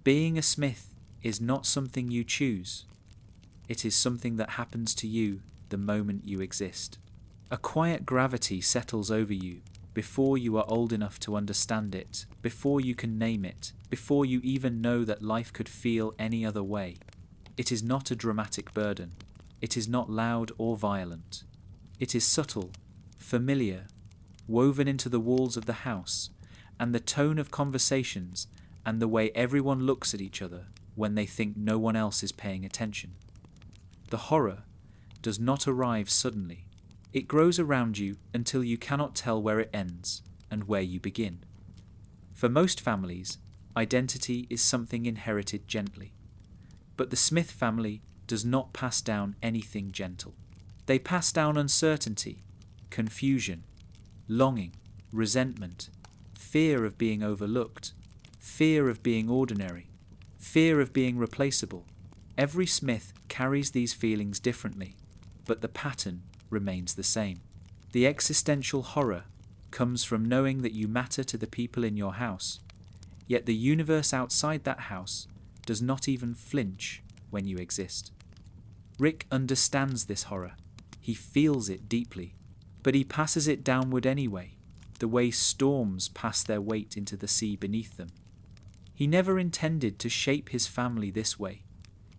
Being a Smith is not something you choose. It is something that happens to you the moment you exist. A quiet gravity settles over you before you are old enough to understand it, before you can name it, before you even know that life could feel any other way. It is not a dramatic burden. It is not loud or violent. It is subtle, familiar, woven into the walls of the house, and the tone of conversations, and the way everyone looks at each other when they think no one else is paying attention. The horror does not arrive suddenly. It grows around you until you cannot tell where it ends and where you begin. For most families, identity is something inherited gently. But the Smith family does not pass down anything gentle. They pass down uncertainty, confusion, longing, resentment, fear of being overlooked, fear of being ordinary, fear of being replaceable. Every Smith carries these feelings differently, but the pattern remains the same. The existential horror comes from knowing that you matter to the people in your house, yet the universe outside that house does not even flinch when you exist. Rick understands this horror. He feels it deeply, but he passes it downward anyway, the way storms pass their weight into the sea beneath them. He never intended to shape his family this way.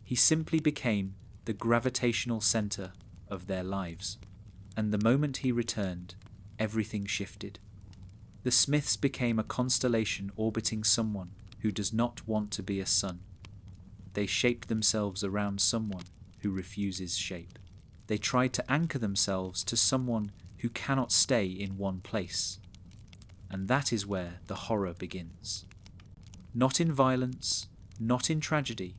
He simply became the gravitational center of their lives. And the moment he returned, everything shifted. The Smiths became a constellation orbiting someone who does not want to be a sun. They shaped themselves around someone who refuses shape. They tried to anchor themselves to someone who cannot stay in one place. And that is where the horror begins. Not in violence, not in tragedy,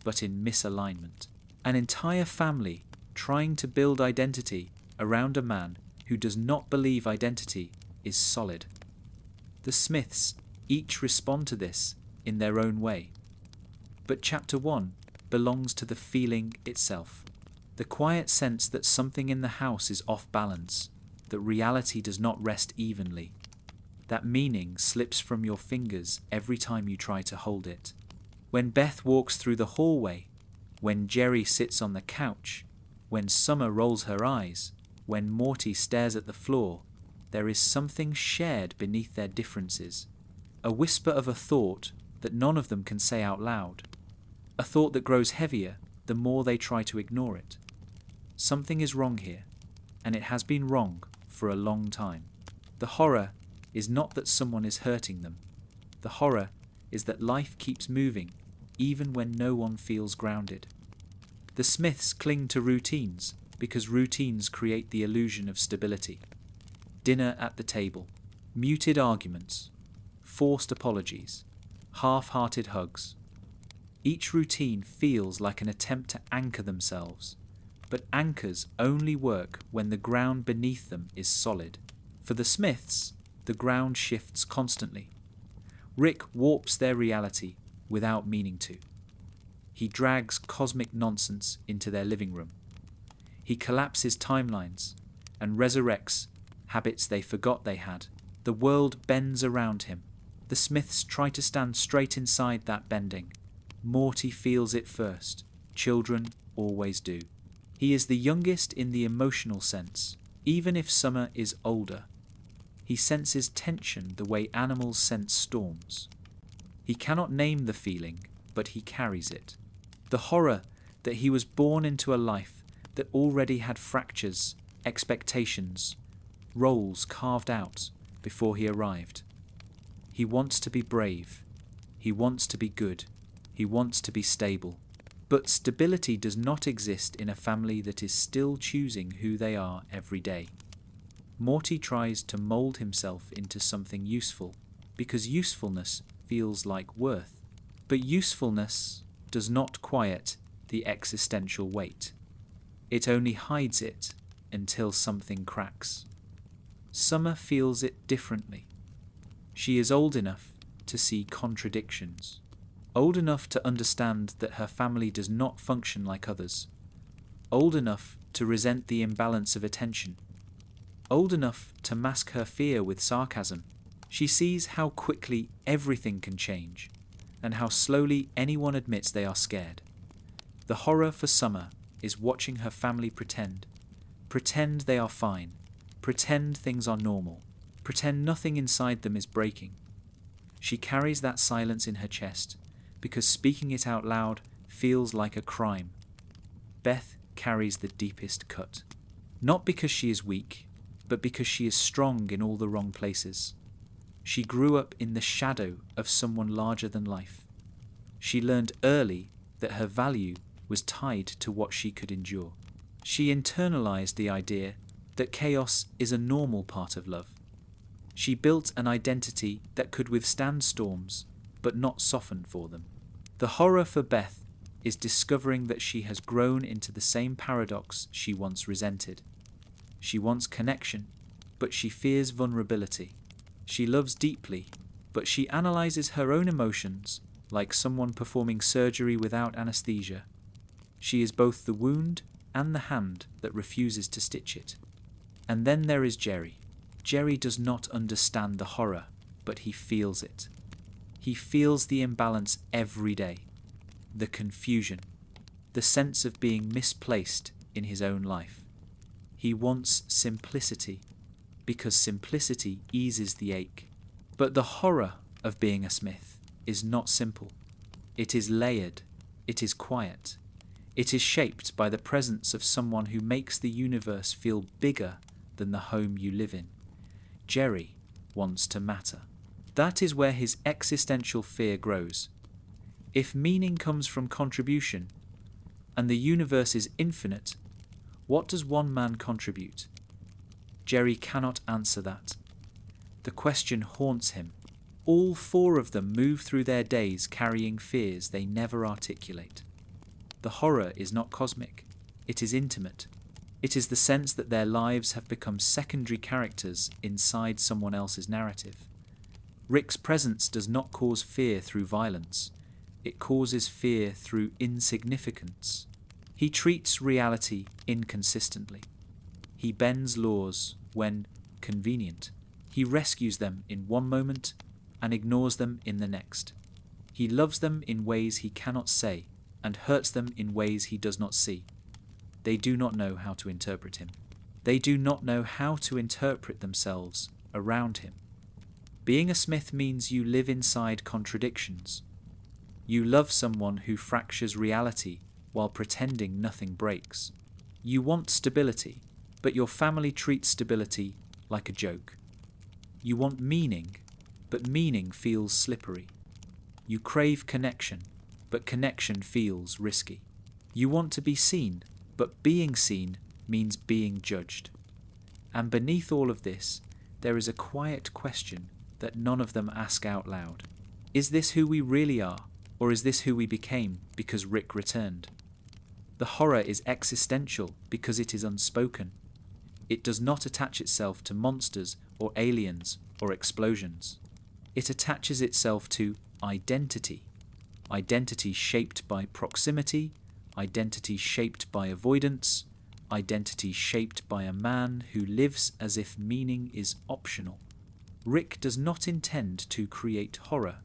but in misalignment. An entire family trying to build identity around a man who does not believe identity is solid. The Smiths each respond to this in their own way. But Chapter 1 belongs to the feeling itself. The quiet sense that something in the house is off balance, that reality does not rest evenly. That meaning slips from your fingers every time you try to hold it. When Beth walks through the hallway, when Jerry sits on the couch, when Summer rolls her eyes, when Morty stares at the floor, there is something shared beneath their differences. A whisper of a thought that none of them can say out loud. A thought that grows heavier the more they try to ignore it. Something is wrong here, and it has been wrong for a long time. The horror is not that someone is hurting them. The horror is that life keeps moving, even when no one feels grounded. The Smiths cling to routines because routines create the illusion of stability. Dinner at the table, muted arguments, forced apologies, half-hearted hugs. Each routine feels like an attempt to anchor themselves, but anchors only work when the ground beneath them is solid. For the Smiths, the ground shifts constantly. Rick warps their reality without meaning to. He drags cosmic nonsense into their living room. He collapses timelines and resurrects habits they forgot they had. The world bends around him. The Smiths try to stand straight inside that bending. Morty feels it first. Children always do. He is the youngest in the emotional sense, even if Summer is older. He senses tension the way animals sense storms. He cannot name the feeling, but he carries it. The horror that he was born into a life that already had fractures, expectations, roles carved out before he arrived. He wants to be brave. He wants to be good. He wants to be stable. But stability does not exist in a family that is still choosing who they are every day. Morty tries to mold himself into something useful because usefulness feels like worth. But usefulness does not quiet the existential weight. It only hides it until something cracks. Summer feels it differently. She is old enough to see contradictions, old enough to understand that her family does not function like others, old enough to resent the imbalance of attention, old enough to mask her fear with sarcasm. She sees how quickly everything can change, and how slowly anyone admits they are scared. The horror for Summer is watching her family pretend they are fine, pretend things are normal, pretend nothing inside them is breaking. She carries that silence in her chest because speaking it out loud feels like a crime. Beth carries the deepest cut. Not because she is weak, but because she is strong in all the wrong places. She grew up in the shadow of someone larger than life. She learned early that her value was tied to what she could endure. She internalized the idea that chaos is a normal part of love. She built an identity that could withstand storms, but not soften for them. The horror for Beth is discovering that she has grown into the same paradox she once resented. She wants connection, but she fears vulnerability. She loves deeply, but she analyzes her own emotions like someone performing surgery without anesthesia. She is both the wound and the hand that refuses to stitch it. And then there is Jerry. Jerry does not understand the horror, but he feels it. He feels the imbalance every day, the confusion, the sense of being misplaced in his own life. He wants simplicity, because simplicity eases the ache. But the horror of being a Smith is not simple. It is layered. It is quiet. It is shaped by the presence of someone who makes the universe feel bigger than the home you live in. Jerry wants to matter. That is where his existential fear grows. If meaning comes from contribution, and the universe is infinite, what does one man contribute? Jerry cannot answer that. The question haunts him. All four of them move through their days carrying fears they never articulate. The horror is not cosmic. It is intimate. It is the sense that their lives have become secondary characters inside someone else's narrative. Rick's presence does not cause fear through violence. It causes fear through insignificance. He treats reality inconsistently. He bends laws when convenient. He rescues them in one moment and ignores them in the next. He loves them in ways he cannot say and hurts them in ways he does not see. They do not know how to interpret him. They do not know how to interpret themselves around him. Being a Smith means you live inside contradictions. You love someone who fractures reality while pretending nothing breaks. You want stability, but your family treats stability like a joke. You want meaning, but meaning feels slippery. You crave connection, but connection feels risky. You want to be seen, but being seen means being judged. And beneath all of this, there is a quiet question that none of them ask out loud. Is this who we really are, or is this who we became because Rick returned? The horror is existential because it is unspoken. It does not attach itself to monsters or aliens or explosions. It attaches itself to identity. Identity shaped by proximity, identity shaped by avoidance, identity shaped by a man who lives as if meaning is optional. Rick does not intend to create horror.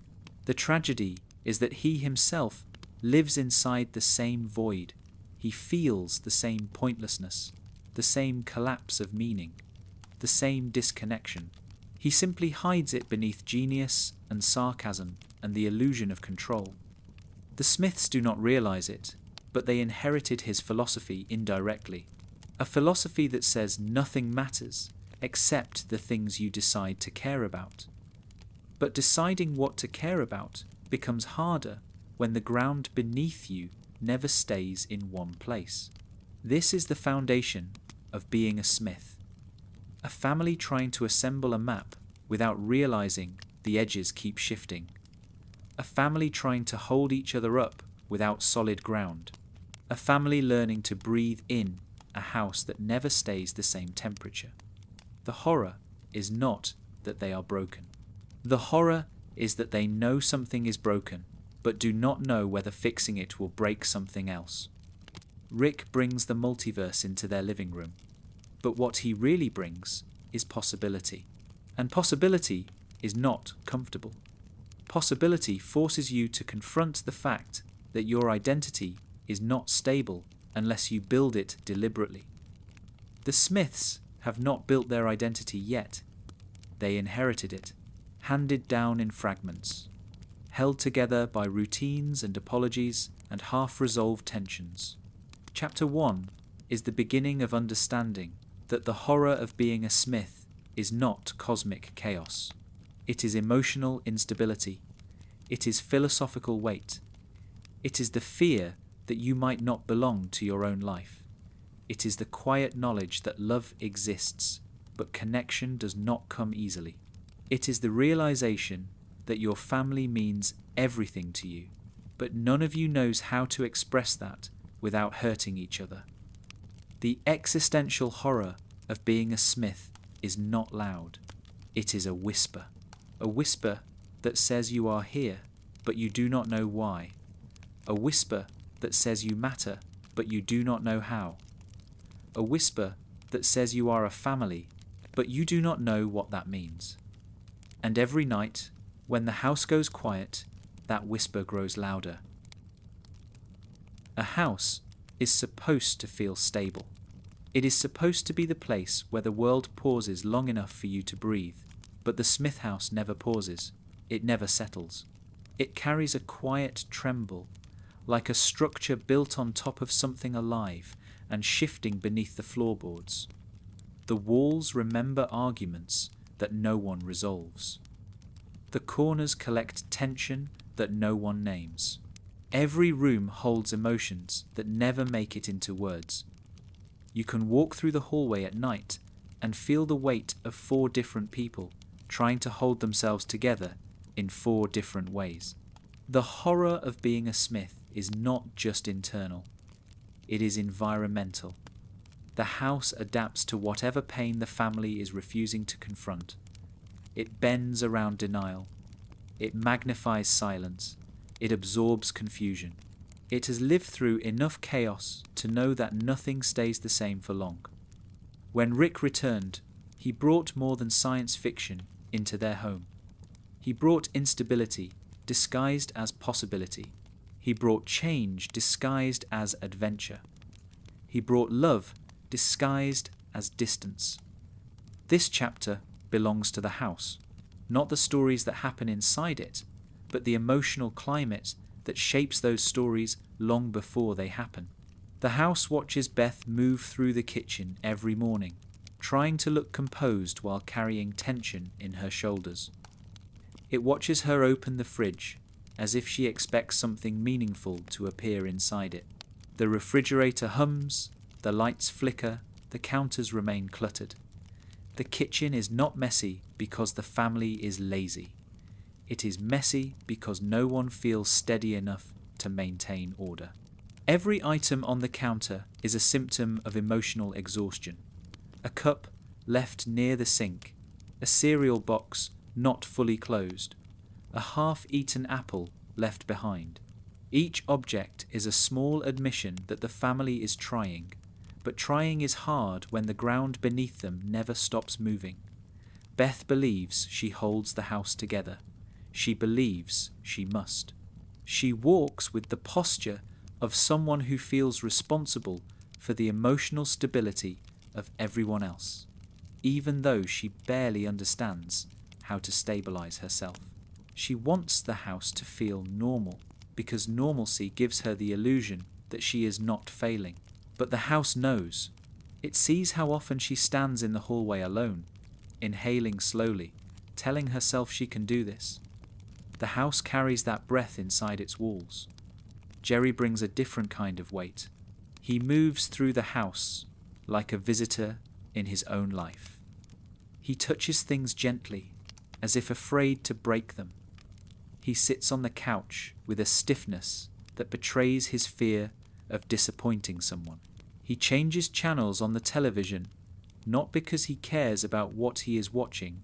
The tragedy is that he himself lives inside the same void. He feels the same pointlessness, the same collapse of meaning, the same disconnection. He simply hides it beneath genius and sarcasm and the illusion of control. The Smiths do not realize it, but they inherited his philosophy indirectly. A philosophy that says nothing matters except the things you decide to care about. But deciding what to care about becomes harder when the ground beneath you never stays in one place. This is the foundation of being a Smith. A family trying to assemble a map without realizing the edges keep shifting. A family trying to hold each other up without solid ground. A family learning to breathe in a house that never stays the same temperature. The horror is not that they are broken. The horror is that they know something is broken, but do not know whether fixing it will break something else. Rick brings the multiverse into their living room, but what he really brings is possibility. And possibility is not comfortable. Possibility forces you to confront the fact that your identity is not stable unless you build it deliberately. The Smiths have not built their identity yet. They inherited it, handed down in fragments, held together by routines and apologies and half-resolved tensions. Chapter 1 is the beginning of understanding that the horror of being a Smith is not cosmic chaos. It is emotional instability. It is philosophical weight. It is the fear that you might not belong to your own life. It is the quiet knowledge that love exists, but connection does not come easily. It is the realization that your family means everything to you, but none of you knows how to express that without hurting each other. The existential horror of being a Smith is not loud. It is a whisper that says you are here, but you do not know why. A whisper that says you matter, but you do not know how. A whisper that says you are a family, but you do not know what that means. And every night, when the house goes quiet, that whisper grows louder. A house is supposed to feel stable. It is supposed to be the place where the world pauses long enough for you to breathe, but the Smith house never pauses. It never settles. It carries a quiet tremble, like a structure built on top of something alive and shifting beneath the floorboards. The walls remember arguments that no one resolves. The corners collect tension that no one names. Every room holds emotions that never make it into words. You can walk through the hallway at night and feel the weight of 4 different people trying to hold themselves together in 4 different ways. The horror of being a Smith is not just internal. It is environmental. The house adapts to whatever pain the family is refusing to confront. It bends around denial. It magnifies silence. It absorbs confusion. It has lived through enough chaos to know that nothing stays the same for long. When Rick returned, he brought more than science fiction into their home. He brought instability disguised as possibility. He brought change disguised as adventure. He brought love disguised as distance. This chapter belongs to the house, not the stories that happen inside it, but the emotional climate that shapes those stories long before they happen. The house watches Beth move through the kitchen every morning, trying to look composed while carrying tension in her shoulders. It watches her open the fridge, as if she expects something meaningful to appear inside it. The refrigerator hums, the lights flicker, the counters remain cluttered. The kitchen is not messy because the family is lazy. It is messy because no one feels steady enough to maintain order. Every item on the counter is a symptom of emotional exhaustion. A cup left near the sink, a cereal box not fully closed, a half-eaten apple left behind. Each object is a small admission that the family is trying, but trying is hard when the ground beneath them never stops moving. Beth believes she holds the house together. She believes she must. She walks with the posture of someone who feels responsible for the emotional stability of everyone else, even though she barely understands how to stabilize herself. She wants the house to feel normal, because normalcy gives her the illusion that she is not failing. But the house knows. It sees how often she stands in the hallway alone, inhaling slowly, telling herself she can do this. The house carries that breath inside its walls. Jerry brings a different kind of weight. He moves through the house like a visitor in his own life. He touches things gently, as if afraid to break them. He sits on the couch with a stiffness that betrays his fear of disappointing someone. He changes channels on the television, not because he cares about what he is watching,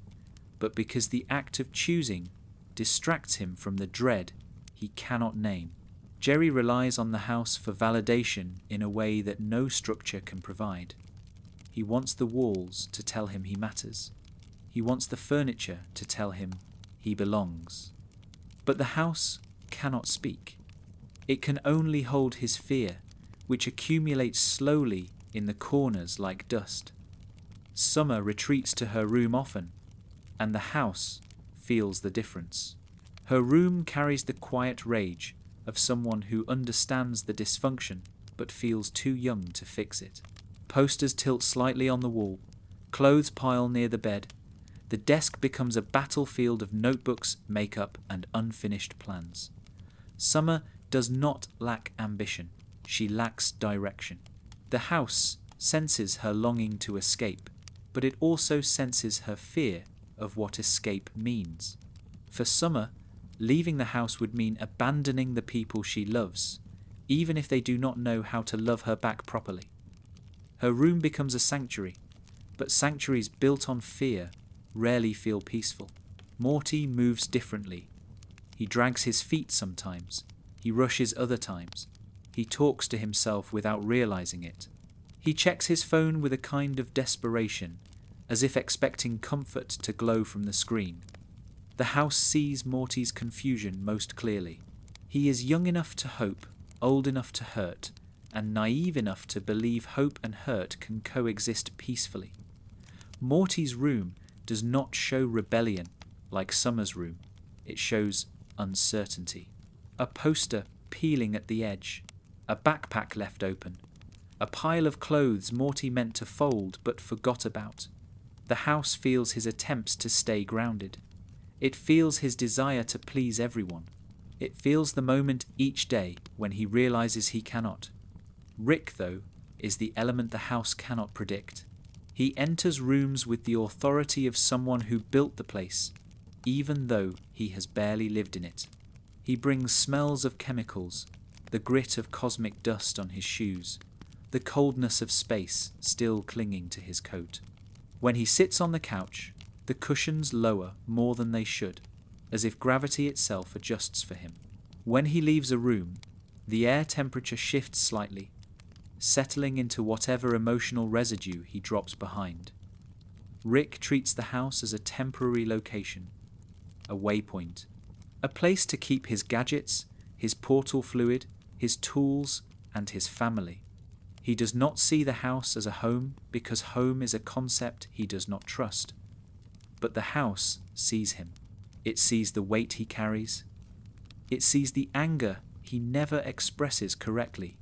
but because the act of choosing distracts him from the dread he cannot name. Jerry relies on the house for validation in a way that no structure can provide. He wants the walls to tell him he matters. He wants the furniture to tell him he belongs. But the house cannot speak. It can only hold his fear, which accumulates slowly in the corners like dust. Summer retreats to her room often, and the house feels the difference. Her room carries the quiet rage of someone who understands the dysfunction but feels too young to fix it. Posters tilt slightly on the wall, clothes pile near the bed. The desk becomes a battlefield of notebooks, makeup, and unfinished plans. Summer does not lack ambition. She lacks direction. The house senses her longing to escape, but it also senses her fear of what escape means. For Summer, leaving the house would mean abandoning the people she loves, even if they do not know how to love her back properly. Her room becomes a sanctuary, but sanctuaries built on fear rarely feel peaceful. Morty moves differently. He drags his feet sometimes. He rushes other times. He talks to himself without realizing it. He checks his phone with a kind of desperation, as if expecting comfort to glow from the screen. The house sees Morty's confusion most clearly. He is young enough to hope, old enough to hurt, and naive enough to believe hope and hurt can coexist peacefully. Morty's room does not show rebellion like Summer's room. It shows uncertainty. A poster peeling at the edge, a backpack left open, a pile of clothes Morty meant to fold but forgot about. The house feels his attempts to stay grounded. It feels his desire to please everyone. It feels the moment each day when he realizes he cannot. Rick, though, is the element the house cannot predict. He enters rooms with the authority of someone who built the place, even though he has barely lived in it. He brings smells of chemicals, the grit of cosmic dust on his shoes, the coldness of space still clinging to his coat. When he sits on the couch, the cushions lower more than they should, as if gravity itself adjusts for him. When he leaves a room, the air temperature shifts slightly, settling into whatever emotional residue he drops behind. Rick treats the house as a temporary location, a waypoint, a place to keep his gadgets, his portal fluid, his tools, and his family. He does not see the house as a home because home is a concept he does not trust. But the house sees him. It sees the weight he carries. It sees the anger he never expresses correctly.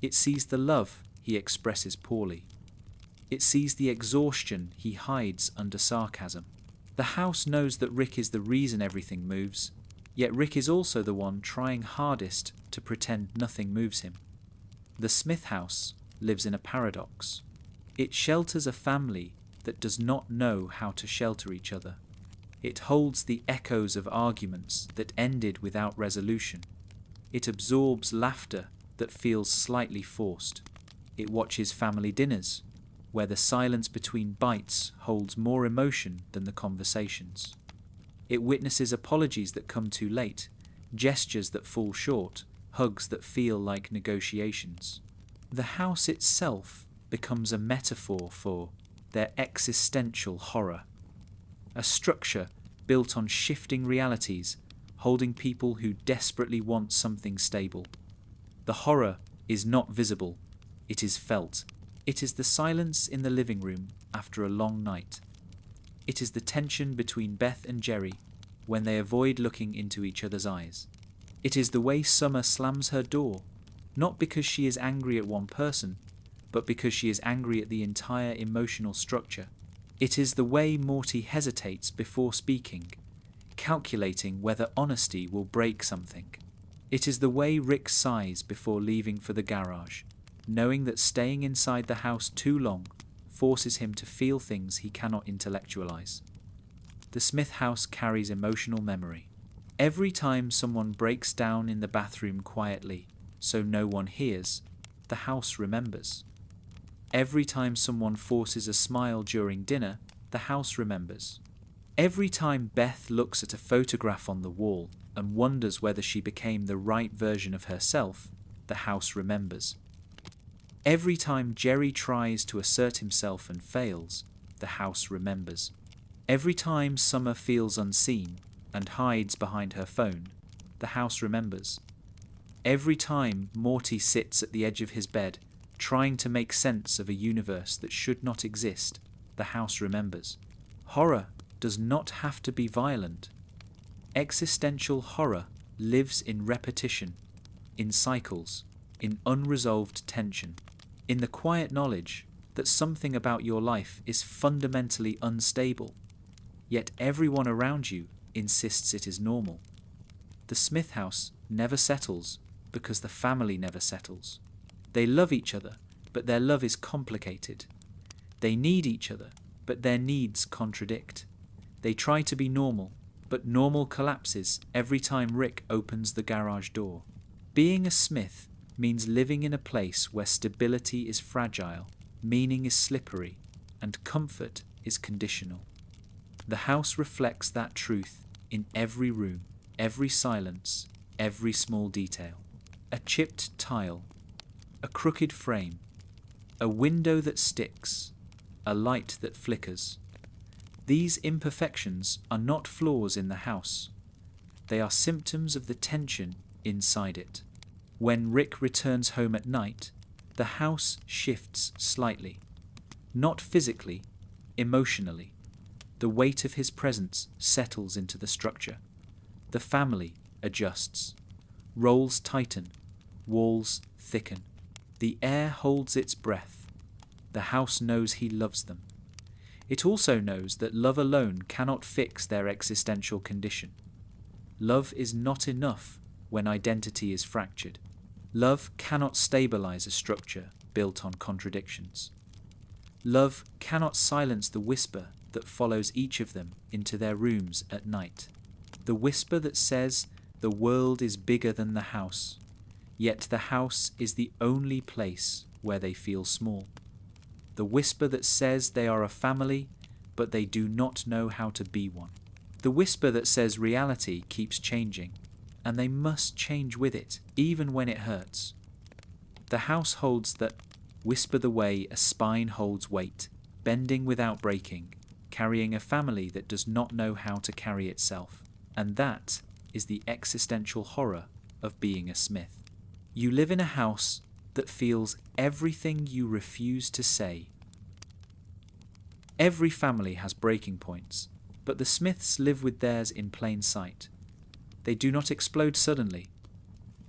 It sees the love he expresses poorly. It sees the exhaustion he hides under sarcasm. The house knows that Rick is the reason everything moves, yet Rick is also the one trying hardest to pretend nothing moves him. The Smith house lives in a paradox. It shelters a family that does not know how to shelter each other. It holds the echoes of arguments that ended without resolution. It absorbs laughter that feels slightly forced. It watches family dinners, where the silence between bites holds more emotion than the conversations. It witnesses apologies that come too late, gestures that fall short, hugs that feel like negotiations. The house itself becomes a metaphor for their existential horror. A structure built on shifting realities, holding people who desperately want something stable. The horror is not visible, it is felt. It is the silence in the living room after a long night. It is the tension between Beth and Jerry when they avoid looking into each other's eyes. It is the way Summer slams her door, not because she is angry at one person, but because she is angry at the entire emotional structure. It is the way Morty hesitates before speaking, calculating whether honesty will break something. It is the way Rick sighs before leaving for the garage, knowing that staying inside the house too long forces him to feel things he cannot intellectualize. The Smith house carries emotional memory. Every time someone breaks down in the bathroom quietly, so no one hears, the house remembers. Every time someone forces a smile during dinner, the house remembers. Every time Beth looks at a photograph on the wall and wonders whether she became the right version of herself, the house remembers. Every time Jerry tries to assert himself and fails, the house remembers. Every time Summer feels unseen, and hides behind her phone, the house remembers. Every time Morty sits at the edge of his bed, trying to make sense of a universe that should not exist, the house remembers. Horror does not have to be violent. Existential horror lives in repetition, in cycles, in unresolved tension, in the quiet knowledge that something about your life is fundamentally unstable, yet everyone around you insists it is normal. The Smith house never settles because the family never settles. They love each other, but their love is complicated. They need each other, but their needs contradict. They try to be normal, but normal collapses every time Rick opens the garage door. Being a Smith means living in a place where stability is fragile, meaning is slippery, and comfort is conditional. The house reflects that truth in every room, every silence, every small detail. A chipped tile, a crooked frame, a window that sticks, a light that flickers. These imperfections are not flaws in the house. They are symptoms of the tension inside it. When Rick returns home at night, the house shifts slightly. Not physically, emotionally. The weight of his presence settles into the structure. The family adjusts. Roles tighten. Walls thicken. The air holds its breath. The house knows he loves them. It also knows that love alone cannot fix their existential condition. Love is not enough when identity is fractured. Love cannot stabilize a structure built on contradictions. Love cannot silence the whisper that follows each of them into their rooms at night. The whisper that says the world is bigger than the house, yet the house is the only place where they feel small. The whisper that says they are a family, but they do not know how to be one. The whisper that says reality keeps changing, and they must change with it, even when it hurts. The house holds that whisper the way a spine holds weight, bending without breaking, carrying a family that does not know how to carry itself. And that is the existential horror of being a Smith. You live in a house that feels everything you refuse to say. Every family has breaking points, but the Smiths live with theirs in plain sight. They do not explode suddenly.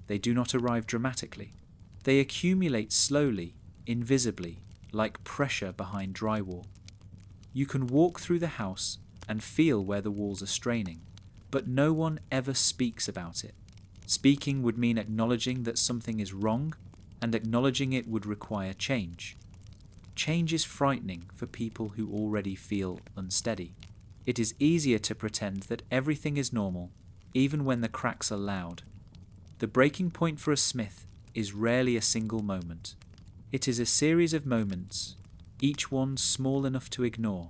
They do not arrive dramatically. They accumulate slowly, invisibly, like pressure behind drywall. You can walk through the house and feel where the walls are straining, but no one ever speaks about it. Speaking would mean acknowledging that something is wrong, and acknowledging it would require change. Change is frightening for people who already feel unsteady. It is easier to pretend that everything is normal, even when the cracks are loud. The breaking point for a Smith is rarely a single moment. It is a series of moments, each one small enough to ignore,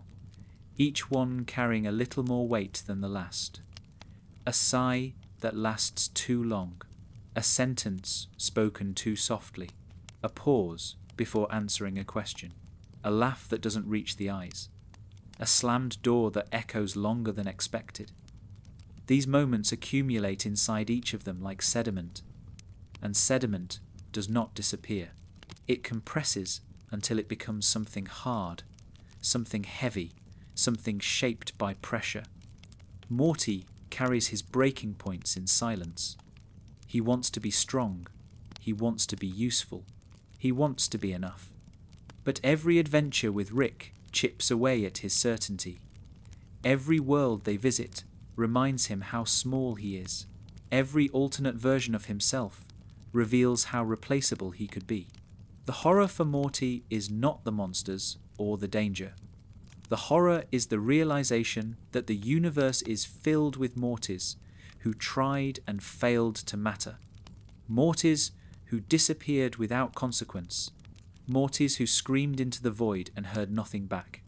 each one carrying a little more weight than the last. A sigh that lasts too long, a sentence spoken too softly, a pause before answering a question, a laugh that doesn't reach the eyes, a slammed door that echoes longer than expected. These moments accumulate inside each of them like sediment, and sediment does not disappear. It compresses until it becomes something hard, something heavy, something shaped by pressure. Morty carries his breaking points in silence. He wants to be strong. He wants to be useful. He wants to be enough. But every adventure with Rick chips away at his certainty. Every world they visit reminds him how small he is. Every alternate version of himself reveals how replaceable he could be. The horror for Morty is not the monsters or the danger. The horror is the realization that the universe is filled with Mortys who tried and failed to matter. Mortys who disappeared without consequence. Mortys who screamed into the void and heard nothing back.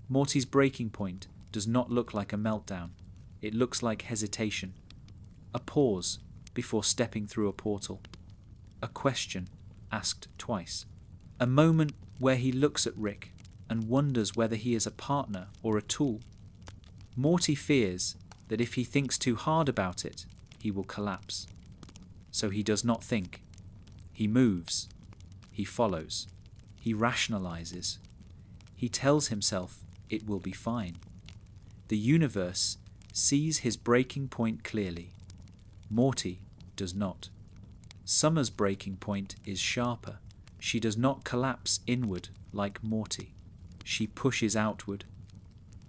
Morty's breaking point does not look like a meltdown. It looks like hesitation. A pause before stepping through a portal. A question asked twice. A moment where he looks at Rick and wonders whether he is a partner or a tool. Morty fears that if he thinks too hard about it, he will collapse. So he does not think. He moves. He follows. He rationalizes. He tells himself it will be fine. The universe sees his breaking point clearly. Morty does not. Summer's breaking point is sharper. She does not collapse inward like Morty. She pushes outward.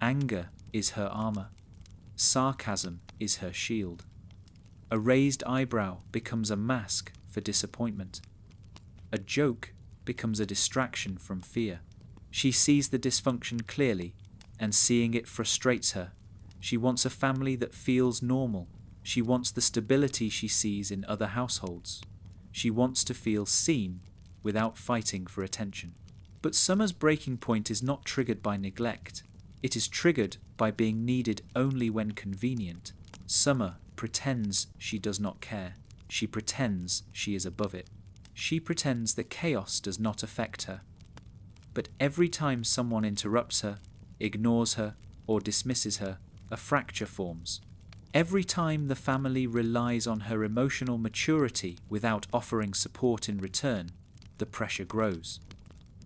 Anger is her armor. Sarcasm is her shield. A raised eyebrow becomes a mask for disappointment. A joke becomes a distraction from fear. She sees the dysfunction clearly, and seeing it frustrates her. She wants a family that feels normal. She wants the stability she sees in other households. She wants to feel seen without fighting for attention. But Summer's breaking point is not triggered by neglect. It is triggered by being needed only when convenient. Summer pretends she does not care. She pretends she is above it. She pretends that chaos does not affect her. But every time someone interrupts her, ignores her, or dismisses her, a fracture forms. Every time the family relies on her emotional maturity without offering support in return, the pressure grows.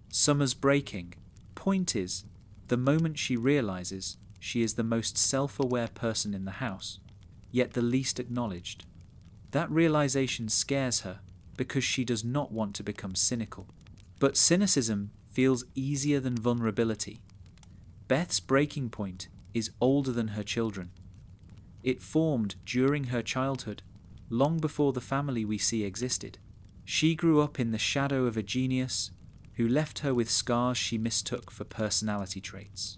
Summer's breaking point is the moment she realizes she is the most self-aware person in the house, yet the least acknowledged. That realization scares her because she does not want to become cynical. But cynicism feels easier than vulnerability. Beth's breaking point is older than her children. It formed during her childhood, long before the family we see existed. She grew up in the shadow of a genius who left her with scars she mistook for personality traits.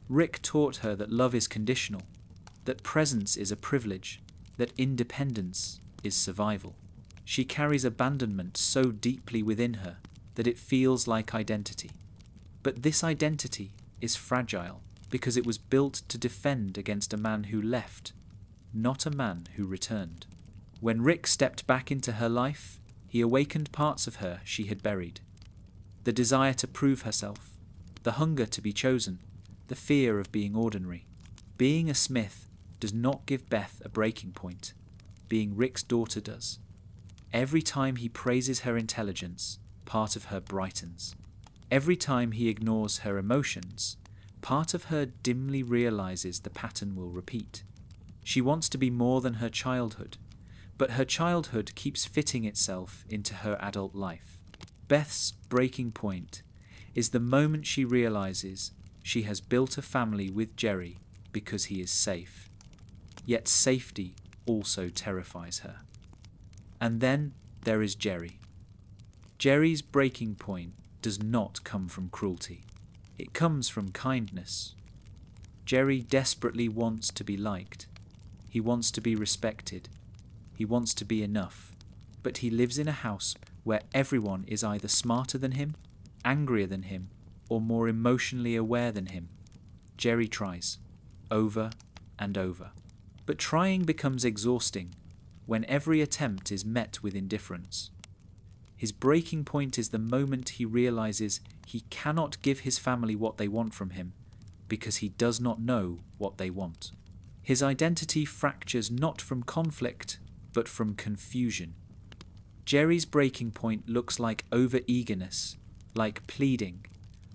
Rick taught her that love is conditional, that presence is a privilege, that independence is survival. She carries abandonment so deeply within her that it feels like identity. But this identity is fragile because it was built to defend against a man who left, not a man who returned. When Rick stepped back into her life, he awakened parts of her she had buried. The desire to prove herself, the hunger to be chosen, the fear of being ordinary. Being a Smith does not give Beth a breaking point. Being Rick's daughter does. Every time he praises her intelligence, part of her brightens. Every time he ignores her emotions, part of her dimly realizes the pattern will repeat. She wants to be more than her childhood, but her childhood keeps fitting itself into her adult life. Beth's breaking point is the moment she realizes she has built a family with Jerry because he is safe. Yet safety also terrifies her. And then there is Jerry. Jerry's breaking point does not come from cruelty. It comes from kindness. Jerry desperately wants to be liked. He wants to be respected. He wants to be enough. But he lives in a house where everyone is either smarter than him, angrier than him, or more emotionally aware than him. Jerry tries, over and over. But trying becomes exhausting when every attempt is met with indifference. His breaking point is the moment he realizes he cannot give his family what they want from him because he does not know what they want. His identity fractures not from conflict, but from confusion. Jerry's breaking point looks like over-eagerness, like pleading,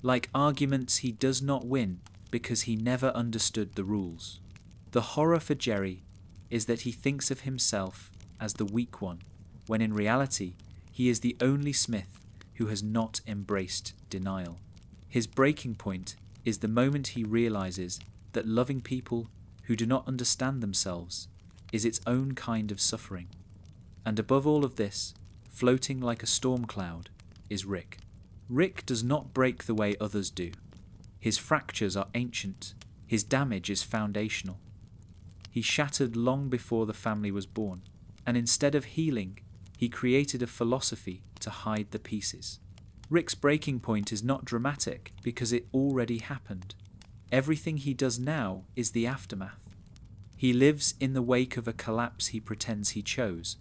like arguments he does not win because he never understood the rules. The horror for Jerry is that he thinks of himself as the weak one, when in reality he is the only Smith who has not embraced denial. His breaking point is the moment he realizes that loving people who do not understand themselves is its own kind of suffering. And above all of this, floating like a storm cloud, is Rick. Rick does not break the way others do. His fractures are ancient. His damage is foundational. He shattered long before the family was born, and instead of healing, he created a philosophy to hide the pieces. Rick's breaking point is not dramatic because it already happened. Everything he does now is the aftermath. He lives in the wake of a collapse he pretends he chose.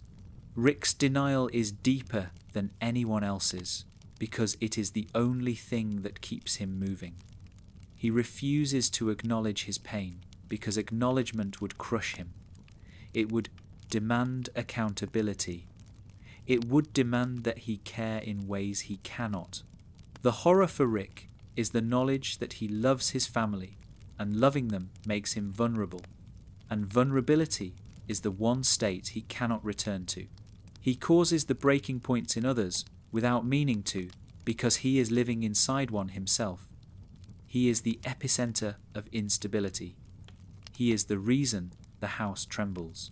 Rick's denial is deeper than anyone else's because it is the only thing that keeps him moving. He refuses to acknowledge his pain because acknowledgement would crush him. It would demand accountability. It would demand that he care in ways he cannot. The horror for Rick is the knowledge that he loves his family, and loving them makes him vulnerable. And vulnerability is the one state he cannot return to. He causes the breaking points in others without meaning to, because he is living inside one himself. He is the epicenter of instability. He is the reason the house trembles.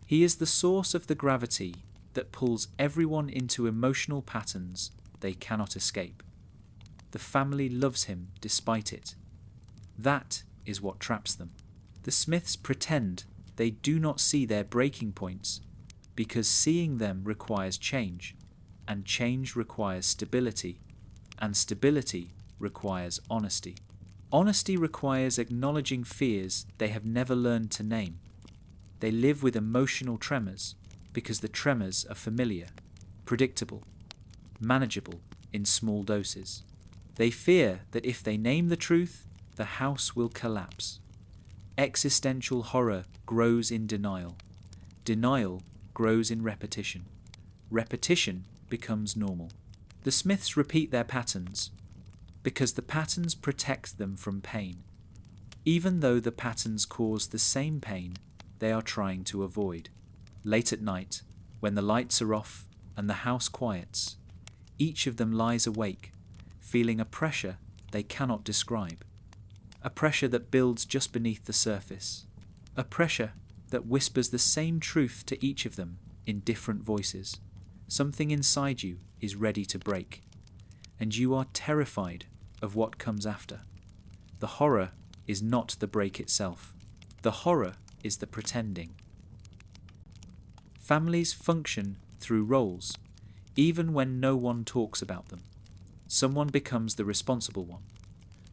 He is the source of the gravity that pulls everyone into emotional patterns they cannot escape. The family loves him despite it. That is what traps them. The Smiths pretend they do not see their breaking points because seeing them requires change, and change requires stability, and stability requires honesty. Honesty requires acknowledging fears they have never learned to name. They live with emotional tremors because the tremors are familiar, predictable, manageable in small doses. They fear that if they name the truth, the house will collapse. Existential horror grows in denial. Denial grows in repetition. Repetition becomes normal. The Smiths repeat their patterns because the patterns protect them from pain, even though the patterns cause the same pain they are trying to avoid. Late at night, when the lights are off and the house quiets, each of them lies awake, feeling a pressure they cannot describe. A pressure that builds just beneath the surface. A pressure that whispers the same truth to each of them in different voices. Something inside you is ready to break, and you are terrified of what comes after. The horror is not the break itself. The horror is the pretending. Families function through roles, even when no one talks about them. Someone becomes the responsible one.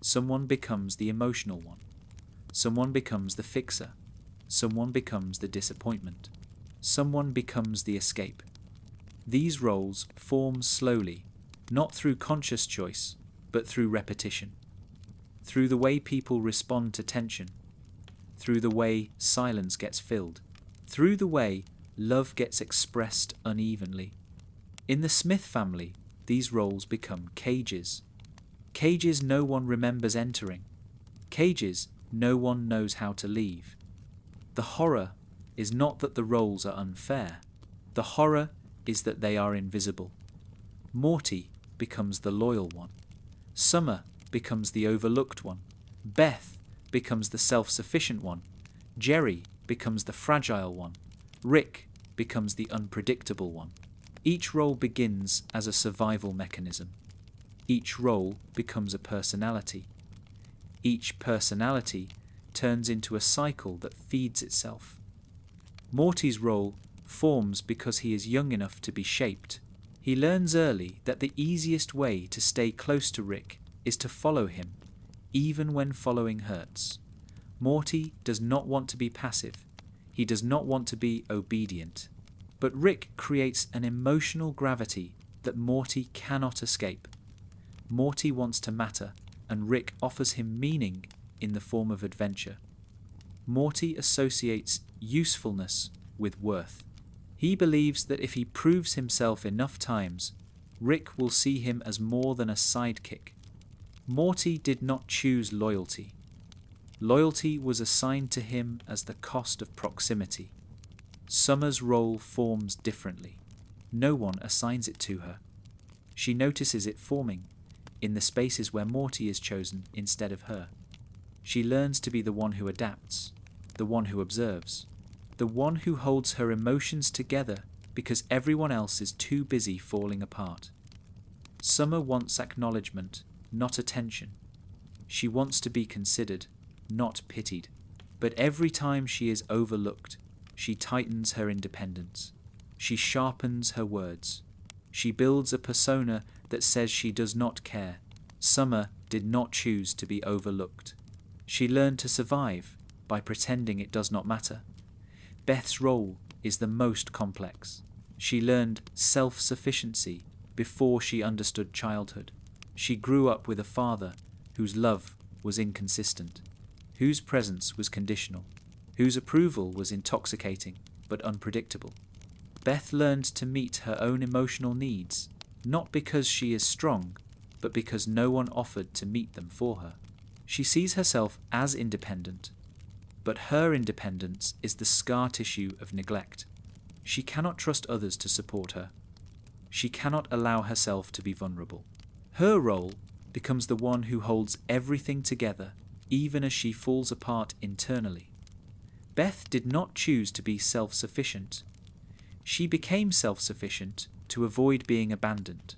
Someone becomes the emotional one. Someone becomes the fixer. Someone becomes the disappointment. Someone becomes the escape. These roles form slowly, not through conscious choice, but through repetition. Through the way people respond to tension. Through the way silence gets filled. Through the way love gets expressed unevenly. In the Smith family, these roles become cages. Cages no one remembers entering. Cages no one knows how to leave. The horror is not that the roles are unfair. The horror is that they are invisible. Morty becomes the loyal one. Summer becomes the overlooked one. Beth becomes the self-sufficient one. Jerry becomes the fragile one. Rick becomes the unpredictable one. Each role begins as a survival mechanism. Each role becomes a personality. Each personality turns into a cycle that feeds itself. Morty's role forms because he is young enough to be shaped. He learns early that the easiest way to stay close to Rick is to follow him, even when following hurts. Morty does not want to be passive. He does not want to be obedient. But Rick creates an emotional gravity that Morty cannot escape. Morty wants to matter, and Rick offers him meaning in the form of adventure. Morty associates usefulness with worth. He believes that if he proves himself enough times, Rick will see him as more than a sidekick. Morty did not choose loyalty. Loyalty was assigned to him as the cost of proximity. Summer's role forms differently. No one assigns it to her. She notices it forming in the spaces where Morty is chosen instead of her. She learns to be the one who adapts, the one who observes, the one who holds her emotions together because everyone else is too busy falling apart. Summer wants acknowledgement, not attention. She wants to be considered, not pitied. But every time she is overlooked, she tightens her independence. She sharpens her words. She builds a persona that says she does not care. Summer did not choose to be overlooked. She learned to survive by pretending it does not matter. Beth's role is the most complex. She learned self-sufficiency before she understood childhood. She grew up with a father whose love was inconsistent, whose presence was conditional, whose approval was intoxicating but unpredictable. Beth learned to meet her own emotional needs, not because she is strong, but because no one offered to meet them for her. She sees herself as independent, but her independence is the scar tissue of neglect. She cannot trust others to support her. She cannot allow herself to be vulnerable. Her role becomes the one who holds everything together, even as she falls apart internally. Beth did not choose to be self-sufficient. She became self-sufficient to avoid being abandoned.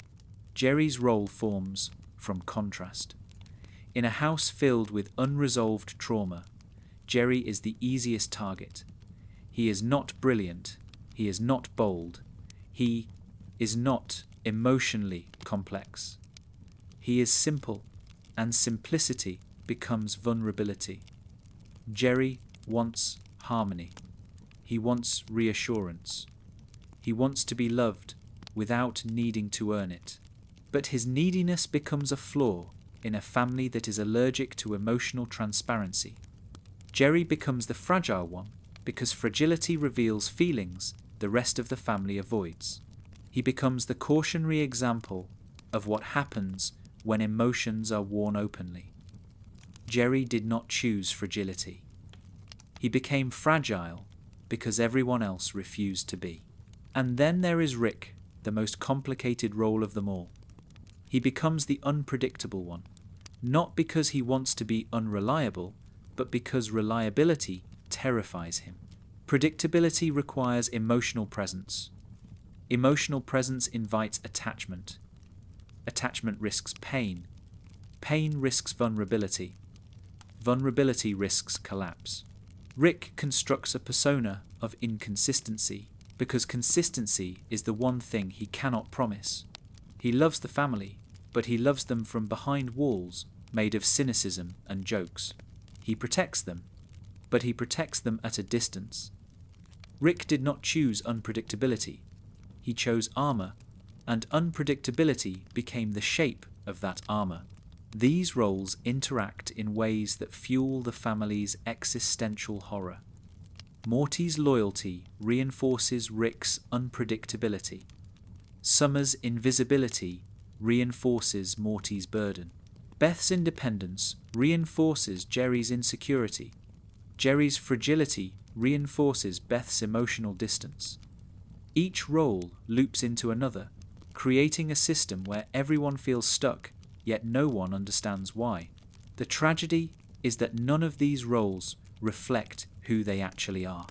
Jerry's role forms from contrast. In a house filled with unresolved trauma, Jerry is the easiest target. He is not brilliant. He is not bold. He is not emotionally complex. He is simple, and simplicity becomes vulnerability. Jerry wants harmony. He wants reassurance. He wants to be loved without needing to earn it. But his neediness becomes a flaw in a family that is allergic to emotional transparency. Jerry becomes the fragile one because fragility reveals feelings the rest of the family avoids. He becomes the cautionary example of what happens when emotions are worn openly. Jerry did not choose fragility. He became fragile because everyone else refused to be. And then there is Rick, the most complicated role of them all. He becomes the unpredictable one, not because he wants to be unreliable, but because reliability terrifies him. Predictability requires emotional presence. Emotional presence invites attachment. Attachment risks pain. Pain risks vulnerability. Vulnerability risks collapse. Rick constructs a persona of inconsistency because consistency is the one thing he cannot promise. He loves the family, but he loves them from behind walls made of cynicism and jokes. He protects them, but he protects them at a distance. Rick did not choose unpredictability. He chose armor, and unpredictability became the shape of that armor. These roles interact in ways that fuel the family's existential horror. Morty's loyalty reinforces Rick's unpredictability. Summer's invisibility reinforces Morty's burden. Beth's independence reinforces Jerry's insecurity. Jerry's fragility reinforces Beth's emotional distance. Each role loops into another, creating a system where everyone feels stuck, yet no one understands why. The tragedy is that none of these roles reflect who they actually are.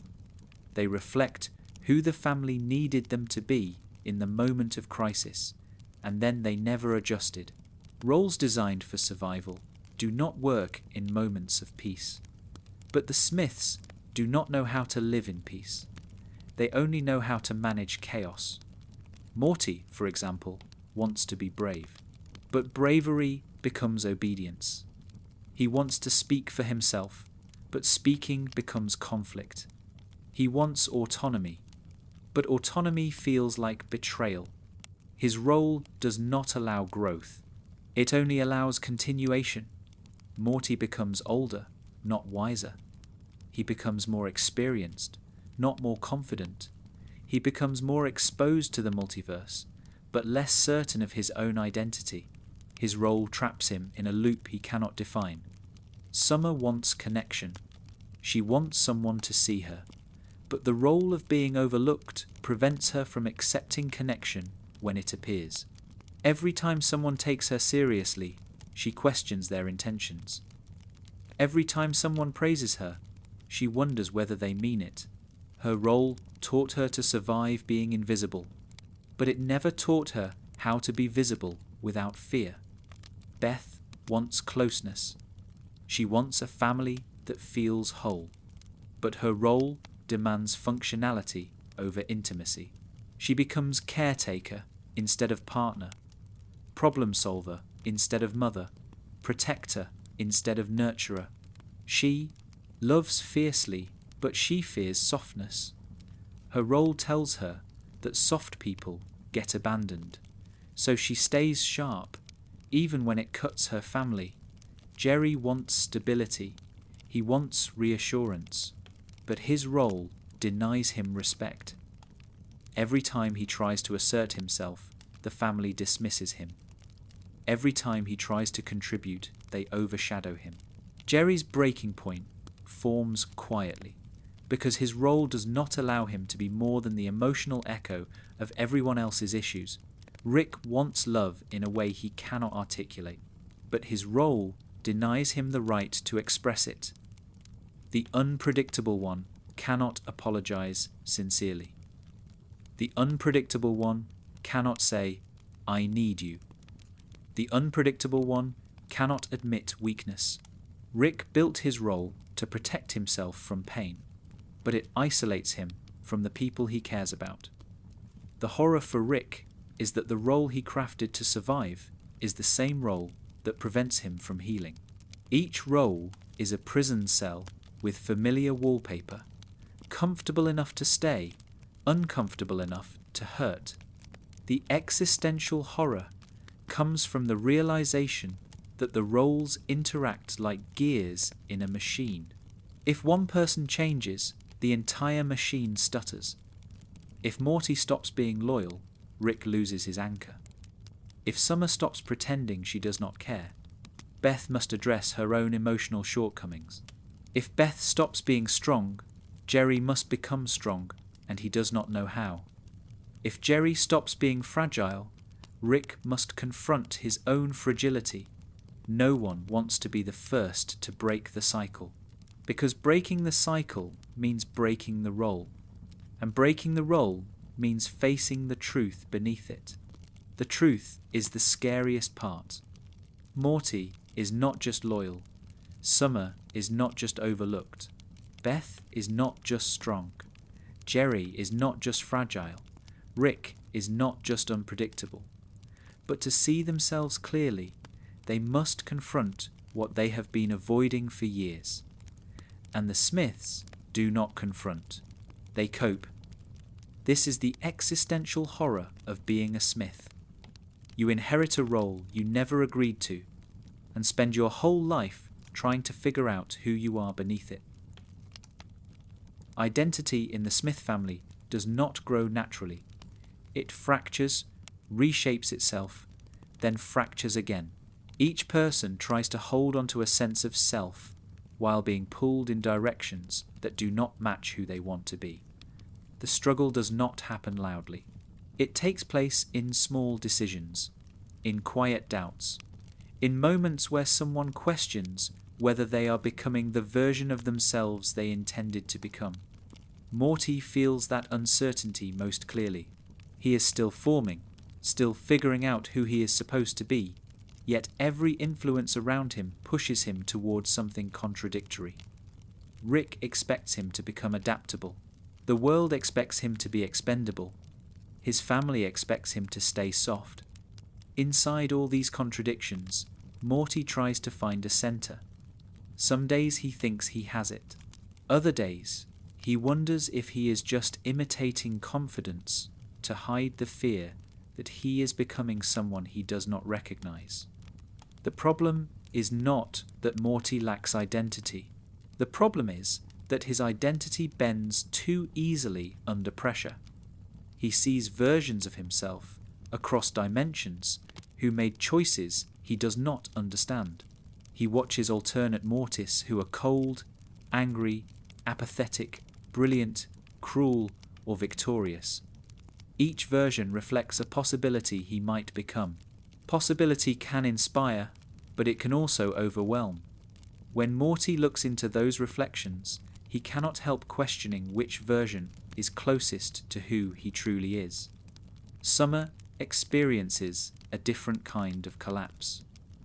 They reflect who the family needed them to be in the moment of crisis, and then they never adjusted. Roles designed for survival do not work in moments of peace. But the Smiths do not know how to live in peace. They only know how to manage chaos. Morty, for example, wants to be brave. But bravery becomes obedience. He wants to speak for himself, but speaking becomes conflict. He wants autonomy, but autonomy feels like betrayal. His role does not allow growth. It only allows continuation. Morty becomes older, not wiser. He becomes more experienced, not more confident. He becomes more exposed to the multiverse, but less certain of his own identity. His role traps him in a loop he cannot define. Summer wants connection. She wants someone to see her, but the role of being overlooked prevents her from accepting connection when it appears. Every time someone takes her seriously, she questions their intentions. Every time someone praises her, she wonders whether they mean it. Her role taught her to survive being invisible, but it never taught her how to be visible without fear. Beth wants closeness. She wants a family that feels whole, but her role demands functionality over intimacy. She becomes caretaker instead of partner, problem solver instead of mother, protector instead of nurturer. She loves fiercely, but she fears softness. Her role tells her that soft people get abandoned, so she stays sharp, even when it cuts her family. Jerry wants stability. He wants reassurance, but his role denies him respect. Every time he tries to assert himself, the family dismisses him. Every time he tries to contribute, they overshadow him. Jerry's breaking point forms quietly, because his role does not allow him to be more than the emotional echo of everyone else's issues. Rick wants love in a way he cannot articulate, but his role denies him the right to express it. The unpredictable one cannot apologize sincerely. The unpredictable one cannot say, "I need you." The unpredictable one cannot admit weakness. Rick built his role to protect himself from pain, but it isolates him from the people he cares about. The horror for Rick is that the role he crafted to survive is the same role that prevents him from healing. Each role is a prison cell with familiar wallpaper, comfortable enough to stay, uncomfortable enough to hurt. The existential horror comes from the realization that the roles interact like gears in a machine. If one person changes, the entire machine stutters. If Morty stops being loyal, Rick loses his anchor. If Summer stops pretending she does not care, Beth must address her own emotional shortcomings. If Beth stops being strong, Jerry must become strong, and he does not know how. If Jerry stops being fragile, Rick must confront his own fragility. No one wants to be the first to break the cycle, because breaking the cycle means breaking the role, and breaking the role means facing the truth beneath it. The truth is the scariest part. Morty is not just loyal. Summer is not just overlooked. Beth is not just strong. Jerry is not just fragile. Rick is not just unpredictable. But to see themselves clearly, they must confront what they have been avoiding for years. And the Smiths do not confront. They cope. This is the existential horror of being a Smith. You inherit a role you never agreed to, and spend your whole life trying to figure out who you are beneath it. Identity in the Smith family does not grow naturally. It fractures, reshapes itself, then fractures again. Each person tries to hold onto a sense of self while being pulled in directions that do not match who they want to be. The struggle does not happen loudly. It takes place in small decisions, in quiet doubts, in moments where someone questions whether they are becoming the version of themselves they intended to become. Morty feels that uncertainty most clearly. He is still forming, still figuring out who he is supposed to be, yet every influence around him pushes him towards something contradictory. Rick expects him to become adaptable. The world expects him to be expendable. His family expects him to stay soft. Inside all these contradictions, Morty tries to find a center. Some days he thinks he has it. Other days, he wonders if he is just imitating confidence to hide the fear that he is becoming someone he does not recognize. The problem is not that Morty lacks identity. The problem is that his identity bends too easily under pressure. He sees versions of himself across dimensions who made choices he does not understand. He watches alternate Mortis who are cold, angry, apathetic, brilliant, cruel, or victorious. Each version reflects a possibility he might become. Possibility can inspire, but it can also overwhelm. When Morty looks into those reflections, he cannot help questioning which version is closest to who he truly is. Summer experiences a different kind of collapse.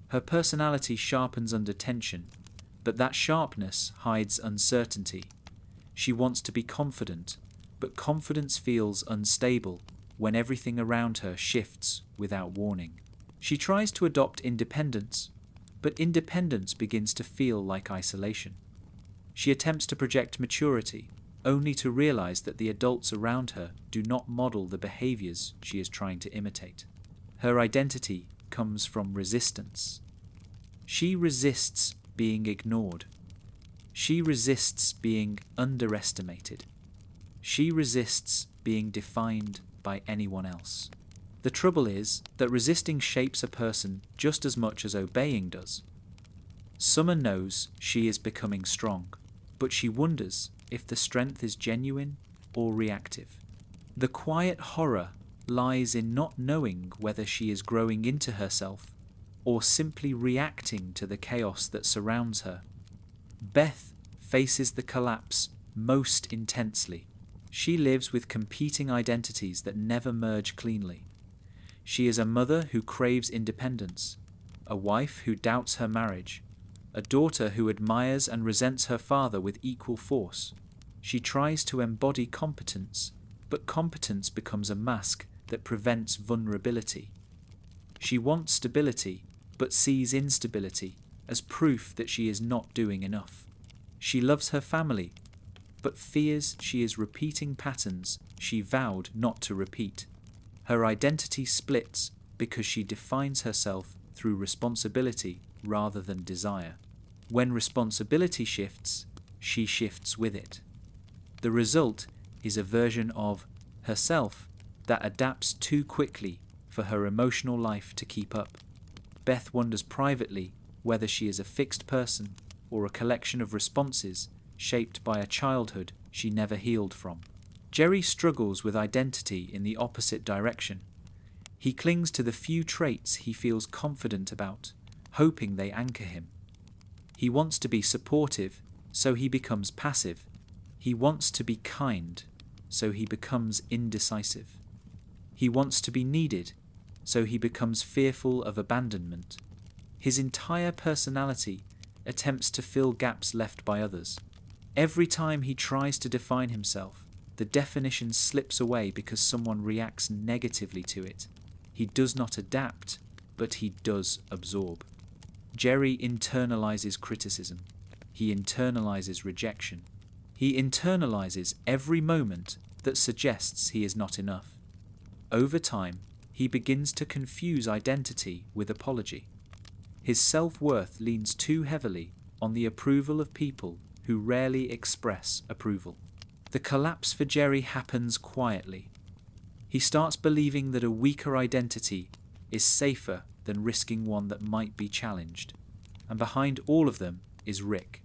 Her personality sharpens under tension, but that sharpness hides uncertainty. She wants to be confident, but confidence feels unstable when everything around her shifts without warning. She tries to adopt independence, but independence begins to feel like isolation. She attempts to project maturity, only to realize that the adults around her do not model the behaviors she is trying to imitate. Her identity comes from resistance. She resists being ignored. She resists being underestimated. She resists being defined by anyone else. The trouble is that resisting shapes a person just as much as obeying does. Summer knows she is becoming strong, but she wonders if the strength is genuine or reactive. The quiet horror lies in not knowing whether she is growing into herself or simply reacting to the chaos that surrounds her. Beth faces the collapse most intensely. She lives with competing identities that never merge cleanly. She is a mother who craves independence, a wife who doubts her marriage, a daughter who admires and resents her father with equal force. She tries to embody competence, but competence becomes a mask that prevents vulnerability. She wants stability, but sees instability as proof that she is not doing enough. She loves her family, but fears she is repeating patterns she vowed not to repeat. Her identity splits because she defines herself through responsibility rather than desire. When responsibility shifts, she shifts with it. The result is a version of herself that adapts too quickly for her emotional life to keep up. Beth wonders privately whether she is a fixed person or a collection of responses shaped by a childhood she never healed from. Jerry struggles with identity in the opposite direction. He clings to the few traits he feels confident about, hoping they anchor him. He wants to be supportive, so he becomes passive. He wants to be kind, so he becomes indecisive. He wants to be needed, so he becomes fearful of abandonment. His entire personality attempts to fill gaps left by others. Every time he tries to define himself, the definition slips away because someone reacts negatively to it. He does not adapt, but he does absorb. Jerry internalizes criticism. He internalizes rejection. He internalizes every moment that suggests he is not enough. Over time, he begins to confuse identity with apology. His self-worth leans too heavily on the approval of people who rarely express approval. The collapse for Jerry happens quietly. He starts believing that a weaker identity is safer than risking one that might be challenged. And behind all of them is Rick.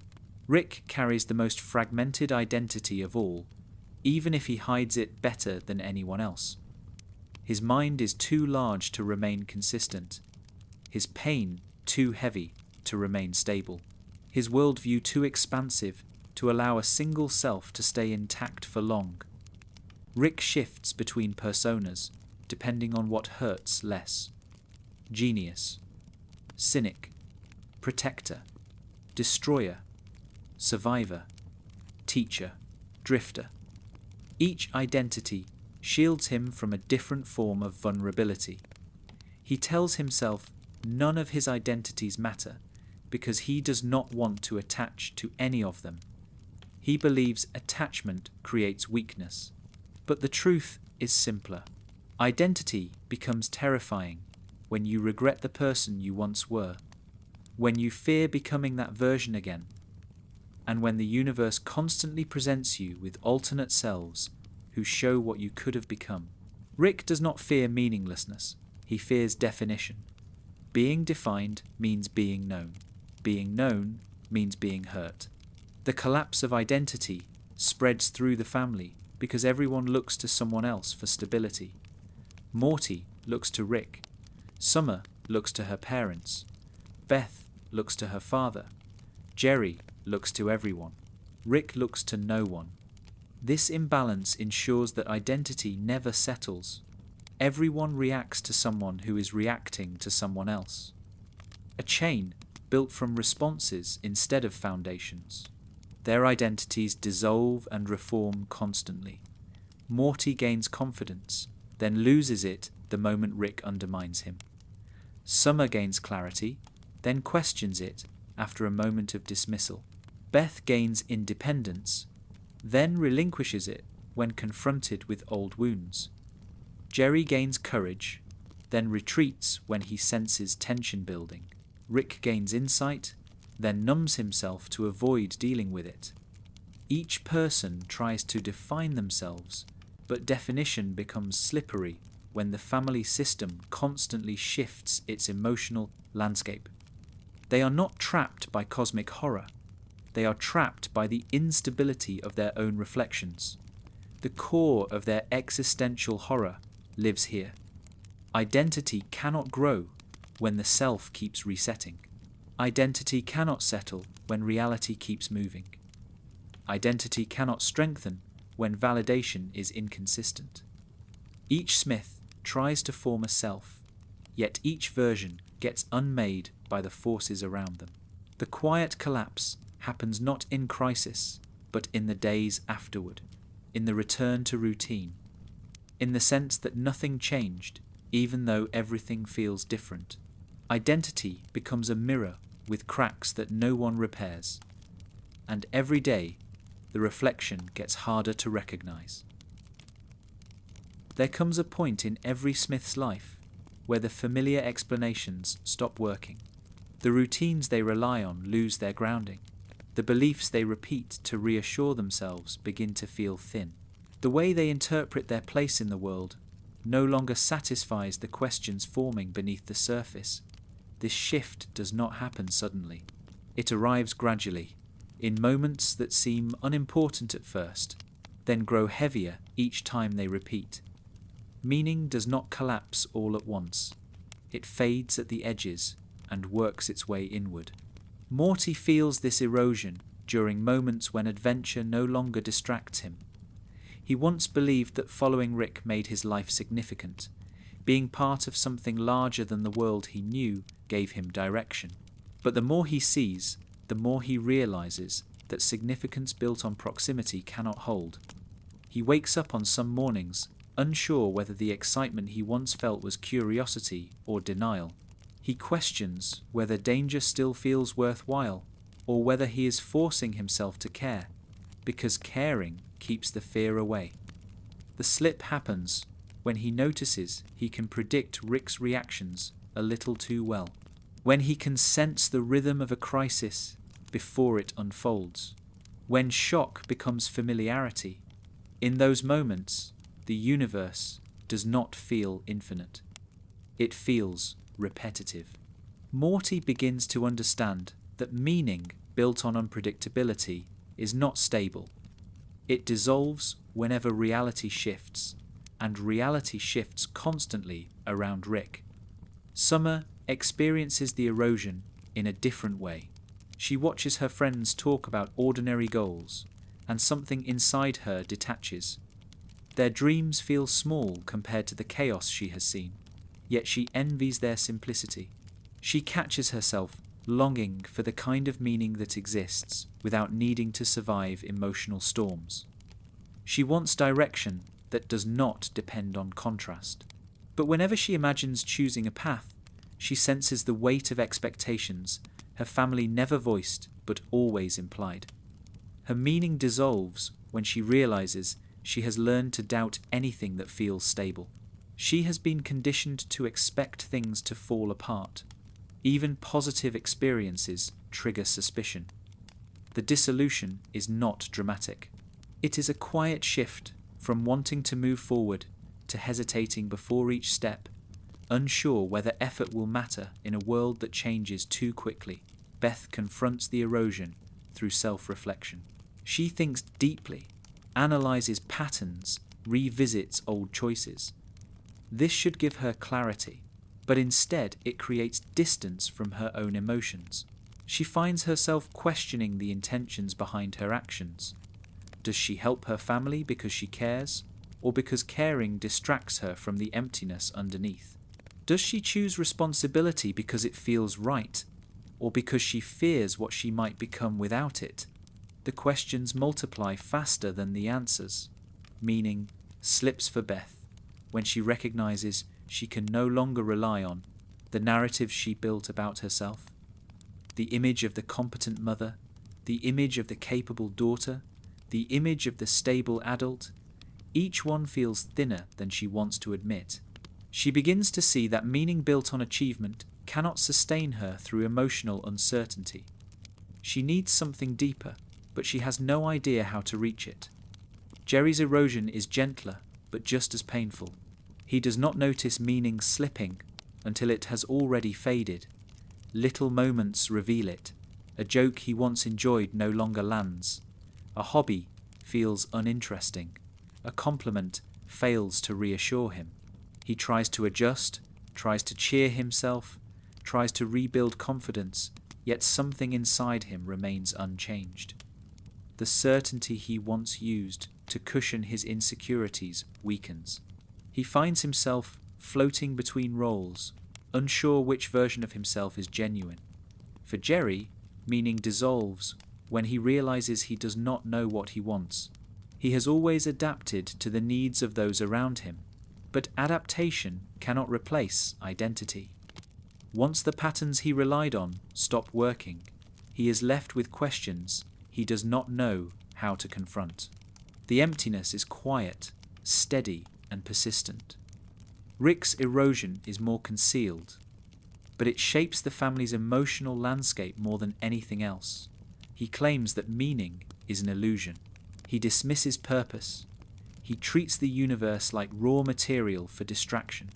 Rick carries the most fragmented identity of all, even if he hides it better than anyone else. His mind is too large to remain consistent. His pain too heavy to remain stable. His worldview too expansive to allow a single self to stay intact for long. Rick shifts between personas, depending on what hurts less. Genius, cynic, protector, destroyer, survivor, teacher, drifter. Each identity shields him from a different form of vulnerability. He tells himself none of his identities matter because he does not want to attach to any of them. He believes attachment creates weakness. But the truth is simpler. Identity becomes terrifying when you regret the person you once were, when you fear becoming that version again, and when the universe constantly presents you with alternate selves who show what you could have become. Rick does not fear meaninglessness. He fears definition. Being defined means being known. Being known means being hurt. The collapse of identity spreads through the family because everyone looks to someone else for stability. Morty looks to Rick. Summer looks to her parents. Beth looks to her father. Jerry looks to everyone. Rick looks to no one. This imbalance ensures that identity never settles. Everyone reacts to someone who is reacting to someone else. A chain built from responses instead of foundations. Their identities dissolve and reform constantly. Morty gains confidence, then loses it the moment Rick undermines him. Summer gains clarity, then questions it after a moment of dismissal. Beth gains independence, then relinquishes it when confronted with old wounds. Jerry gains courage, then retreats when he senses tension building. Rick gains insight, then numbs himself to avoid dealing with it. Each person tries to define themselves, but definition becomes slippery when the family system constantly shifts its emotional landscape. They are not trapped by cosmic horror. They are trapped by the instability of their own reflections. The core of their existential horror lives here. Identity cannot grow when the self keeps resetting. Identity cannot settle when reality keeps moving. Identity cannot strengthen when validation is inconsistent. Each Smith tries to form a self, yet each version gets unmade by the forces around them. The quiet collapse happens not in crisis, but in the days afterward, in the return to routine, in the sense that nothing changed, even though everything feels different. Identity becomes a mirror with cracks that no one repairs, and every day the reflection gets harder to recognize. There comes a point in every Smith's life where the familiar explanations stop working. The routines they rely on lose their grounding. The beliefs they repeat to reassure themselves begin to feel thin. The way they interpret their place in the world no longer satisfies the questions forming beneath the surface. This shift does not happen suddenly. It arrives gradually, in moments that seem unimportant at first, then grow heavier each time they repeat. Meaning does not collapse all at once. It fades at the edges and works its way inward. Morty feels this erosion during moments when adventure no longer distracts him. He once believed that following Rick made his life significant. Being part of something larger than the world he knew gave him direction. But the more he sees, the more he realizes that significance built on proximity cannot hold. He wakes up on some mornings, unsure whether the excitement he once felt was curiosity or denial. He questions whether danger still feels worthwhile, or whether he is forcing himself to care, because caring keeps the fear away. The slip happens when he notices he can predict Rick's reactions a little too well, when he can sense the rhythm of a crisis before it unfolds, when shock becomes familiarity. In those moments, the universe does not feel infinite. It feels repetitive. Morty begins to understand that meaning built on unpredictability is not stable. It dissolves whenever reality shifts, and reality shifts constantly around Rick. Summer experiences the erosion in a different way. She watches her friends talk about ordinary goals, and something inside her detaches. Their dreams feel small compared to the chaos she has seen, yet she envies their simplicity. She catches herself longing for the kind of meaning that exists without needing to survive emotional storms. She wants direction that does not depend on contrast. But whenever she imagines choosing a path, she senses the weight of expectations her family never voiced but always implied. Her meaning dissolves when she realizes she has learned to doubt anything that feels stable. She has been conditioned to expect things to fall apart. Even positive experiences trigger suspicion. The dissolution is not dramatic. It is a quiet shift from wanting to move forward to hesitating before each step, unsure whether effort will matter in a world that changes too quickly. Beth confronts the erosion through self-reflection. She thinks deeply, analyzes patterns, revisits old choices. This should give her clarity, but instead it creates distance from her own emotions. She finds herself questioning the intentions behind her actions. Does she help her family because she cares, or because caring distracts her from the emptiness underneath? Does she choose responsibility because it feels right, or because she fears what she might become without it? The questions multiply faster than the answers. Meaning slips for Beth when she recognizes she can no longer rely on the narrative she built about herself, the image of the competent mother, the image of the capable daughter, the image of the stable adult. Each one feels thinner than she wants to admit. She begins to see that meaning built on achievement cannot sustain her through emotional uncertainty. She needs something deeper, but she has no idea how to reach it. Jerry's erosion is gentler, but just as painful. He does not notice meaning slipping until it has already faded. Little moments reveal it. A joke he once enjoyed no longer lands. A hobby feels uninteresting. A compliment fails to reassure him. He tries to adjust, tries to cheer himself, tries to rebuild confidence, yet something inside him remains unchanged. The certainty he once used to cushion his insecurities weakens. He finds himself floating between roles, unsure which version of himself is genuine. For Jerry, meaning dissolves when he realizes he does not know what he wants. He has always adapted to the needs of those around him, but adaptation cannot replace identity. Once the patterns he relied on stop working, he is left with questions he does not know how to confront. The emptiness is quiet, steady, and persistent. Rick's erosion is more concealed, but it shapes the family's emotional landscape more than anything else. He claims that meaning is an illusion. He dismisses purpose. He treats the universe like raw material for distraction.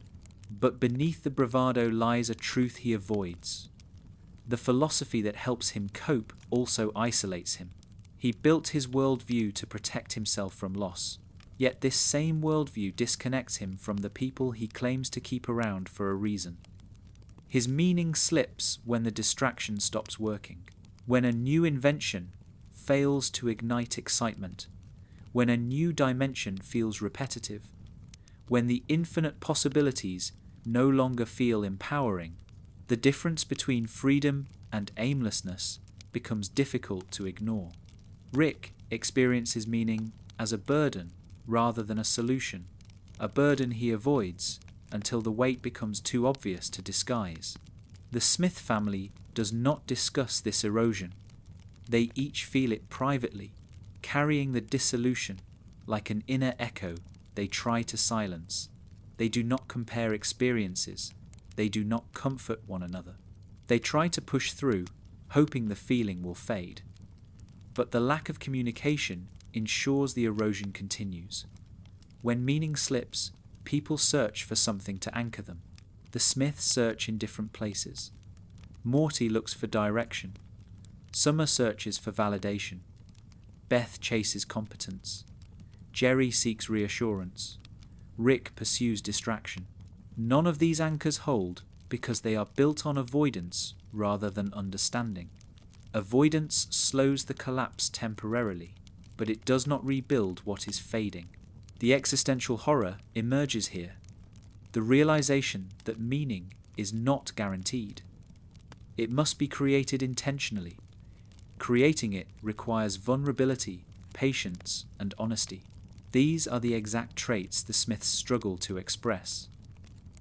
But beneath the bravado lies a truth he avoids. The philosophy that helps him cope also isolates him. He built his worldview to protect himself from loss. Yet this same worldview disconnects him from the people he claims to keep around for a reason. His meaning slips when the distraction stops working, when a new invention fails to ignite excitement, when a new dimension feels repetitive, when the infinite possibilities no longer feel empowering. The difference between freedom and aimlessness becomes difficult to ignore. Rick experiences meaning as a burden rather than a solution, a burden he avoids until the weight becomes too obvious to disguise. The Smith family does not discuss this erosion. They each feel it privately, carrying the dissolution like an inner echo they try to silence. They do not compare experiences. They do not comfort one another. They try to push through, hoping the feeling will fade. But the lack of communication ensures the erosion continues. When meaning slips, people search for something to anchor them. The Smiths search in different places. Morty looks for direction. Summer searches for validation. Beth chases competence. Jerry seeks reassurance. Rick pursues distraction. None of these anchors hold because they are built on avoidance rather than understanding. Avoidance slows the collapse temporarily, but it does not rebuild what is fading. The existential horror emerges here. The realization that meaning is not guaranteed. It must be created intentionally. Creating it requires vulnerability, patience, and honesty. These are the exact traits the Smiths struggle to express.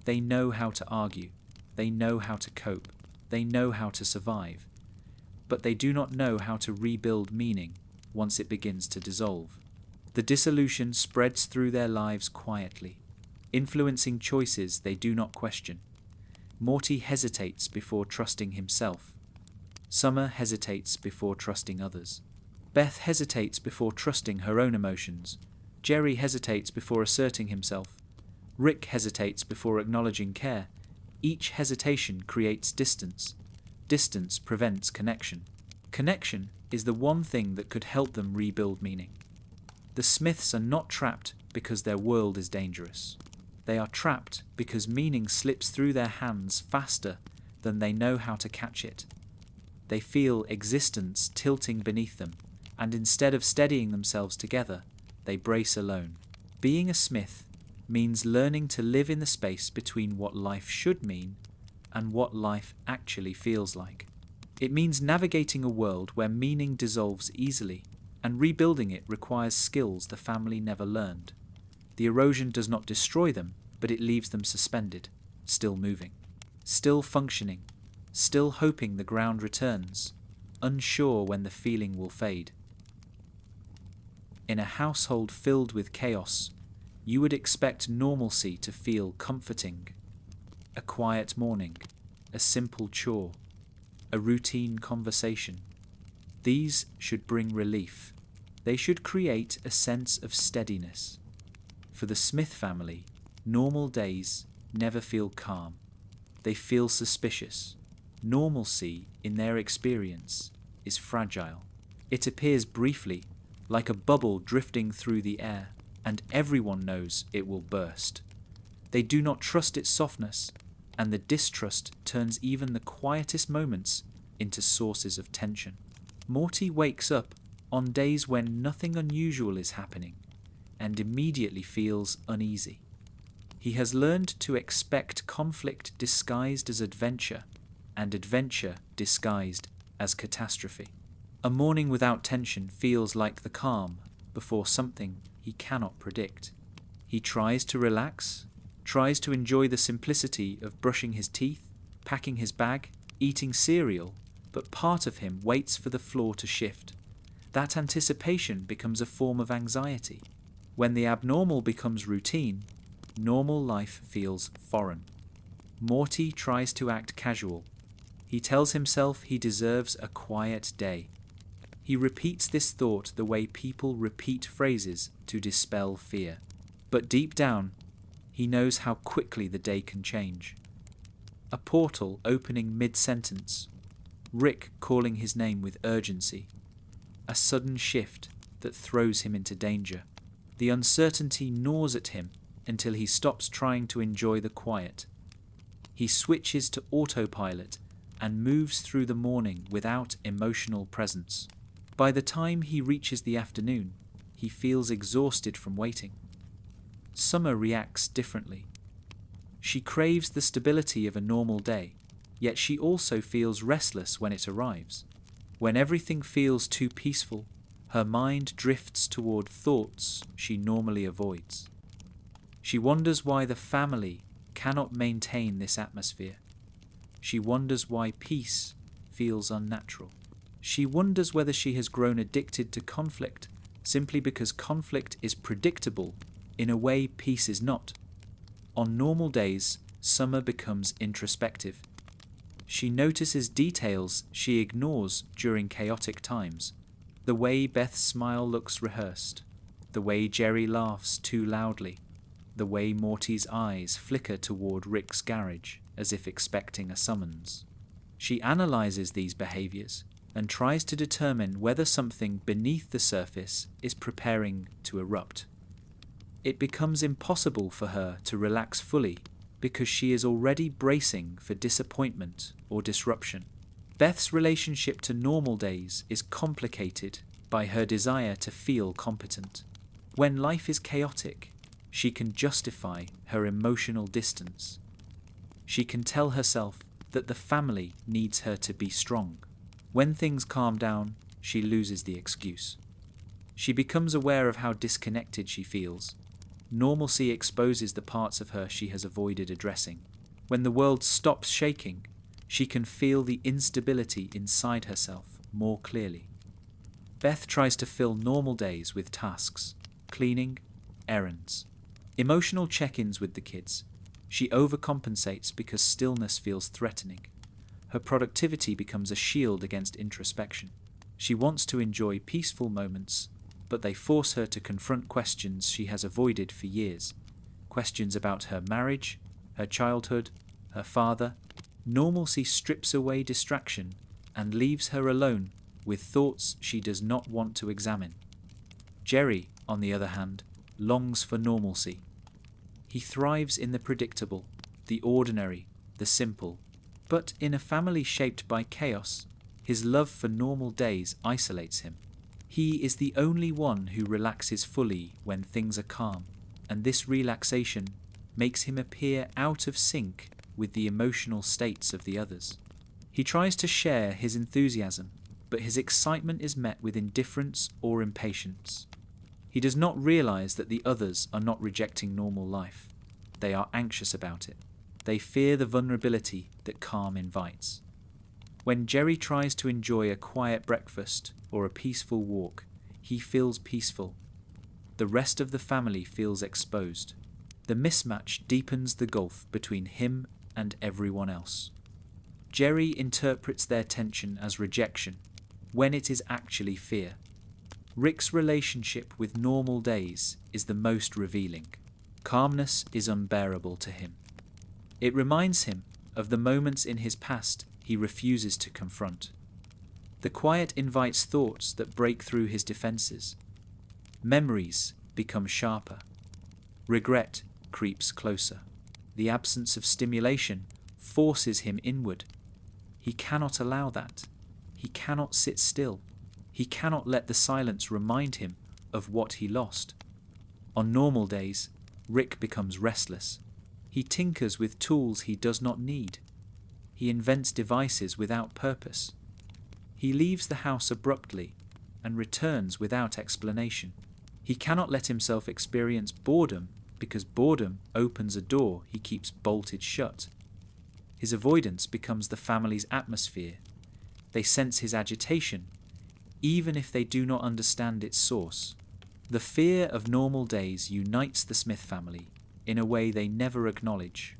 They know how to argue. They know how to cope. They know how to survive. But they do not know how to rebuild meaning once it begins to dissolve. The dissolution spreads through their lives quietly, influencing choices they do not question. Morty hesitates before trusting himself. Summer hesitates before trusting others. Beth hesitates before trusting her own emotions. Jerry hesitates before asserting himself. Rick hesitates before acknowledging care. Each hesitation creates distance. Distance prevents connection. Connection is the one thing that could help them rebuild meaning. The Smiths are not trapped because their world is dangerous. They are trapped because meaning slips through their hands faster than they know how to catch it. They feel existence tilting beneath them, and instead of steadying themselves together, they brace alone. Being a Smith means learning to live in the space between what life should mean and what life actually feels like. It means navigating a world where meaning dissolves easily, and rebuilding it requires skills the family never learned. The erosion does not destroy them, but it leaves them suspended, still moving, still functioning, still hoping the ground returns, unsure when the feeling will fade. In a household filled with chaos, you would expect normalcy to feel comforting. A quiet morning, a simple chore, a routine conversation. These should bring relief. They should create a sense of steadiness. For the Smith family, normal days never feel calm. They feel suspicious. Normalcy, in their experience, is fragile. It appears briefly, like a bubble drifting through the air, and everyone knows it will burst. They do not trust its softness, and the distrust turns even the quietest moments into sources of tension. Morty wakes up on days when nothing unusual is happening, and immediately feels uneasy. He has learned to expect conflict disguised as adventure, and adventure disguised as catastrophe. A morning without tension feels like the calm before something he cannot predict. He tries to relax, tries to enjoy the simplicity of brushing his teeth, packing his bag, eating cereal, but part of him waits for the floor to shift. That anticipation becomes a form of anxiety. When the abnormal becomes routine, normal life feels foreign. Morty tries to act casual. He tells himself he deserves a quiet day. He repeats this thought the way people repeat phrases to dispel fear. But deep down, he knows how quickly the day can change. A portal opening mid-sentence, Rick calling his name with urgency, a sudden shift that throws him into danger. The uncertainty gnaws at him until he stops trying to enjoy the quiet. He switches to autopilot and moves through the morning without emotional presence. By the time he reaches the afternoon, he feels exhausted from waiting. Summer reacts differently. She craves the stability of a normal day, yet she also feels restless when it arrives. When everything feels too peaceful, her mind drifts toward thoughts she normally avoids. She wonders why the family cannot maintain this atmosphere. She wonders why peace feels unnatural. She wonders whether she has grown addicted to conflict simply because conflict is predictable in a way peace is not. On normal days, Summer becomes introspective. She notices details she ignores during chaotic times. The way Beth's smile looks rehearsed. The way Jerry laughs too loudly. The way Morty's eyes flicker toward Rick's garage as if expecting a summons. She analyzes these behaviors and tries to determine whether something beneath the surface is preparing to erupt. It becomes impossible for her to relax fully because she is already bracing for disappointment or disruption. Beth's relationship to normal days is complicated by her desire to feel competent. When life is chaotic, she can justify her emotional distance. She can tell herself that the family needs her to be strong. When things calm down, she loses the excuse. She becomes aware of how disconnected she feels. Normalcy exposes the parts of her she has avoided addressing. When the world stops shaking, she can feel the instability inside herself more clearly. Beth tries to fill normal days with tasks, cleaning, errands, emotional check-ins with the kids. She overcompensates because stillness feels threatening. Her productivity becomes a shield against introspection. She wants to enjoy peaceful moments, but they force her to confront questions she has avoided for years. Questions about her marriage, her childhood, her father. Normalcy strips away distraction and leaves her alone with thoughts she does not want to examine. Jerry, on the other hand, longs for normalcy. He thrives in the predictable, the ordinary, the simple. But in a family shaped by chaos, his love for normal days isolates him. He is the only one who relaxes fully when things are calm, and this relaxation makes him appear out of sync with the emotional states of the others. He tries to share his enthusiasm, but his excitement is met with indifference or impatience. He does not realize that the others are not rejecting normal life. They are anxious about it. They fear the vulnerability that calm invites. When Jerry tries to enjoy a quiet breakfast or a peaceful walk, he feels peaceful. The rest of the family feels exposed. The mismatch deepens the gulf between him and everyone else. Jerry interprets their tension as rejection. when it is actually fear. Rick's relationship with normal days is the most revealing. Calmness is unbearable to him. It reminds him of the moments in his past he refuses to confront. The quiet invites thoughts that break through his defenses. Memories become sharper. Regret creeps closer. The absence of stimulation forces him inward. He cannot allow that. He cannot sit still. He cannot let the silence remind him of what he lost. On normal days, Rick becomes restless. He tinkers with tools he does not need. He invents devices without purpose. He leaves the house abruptly and returns without explanation. He cannot let himself experience boredom because boredom opens a door he keeps bolted shut. His avoidance becomes the family's atmosphere. They sense his agitation, even if they do not understand its source. The fear of normal days unites the Smith family in a way they never acknowledge.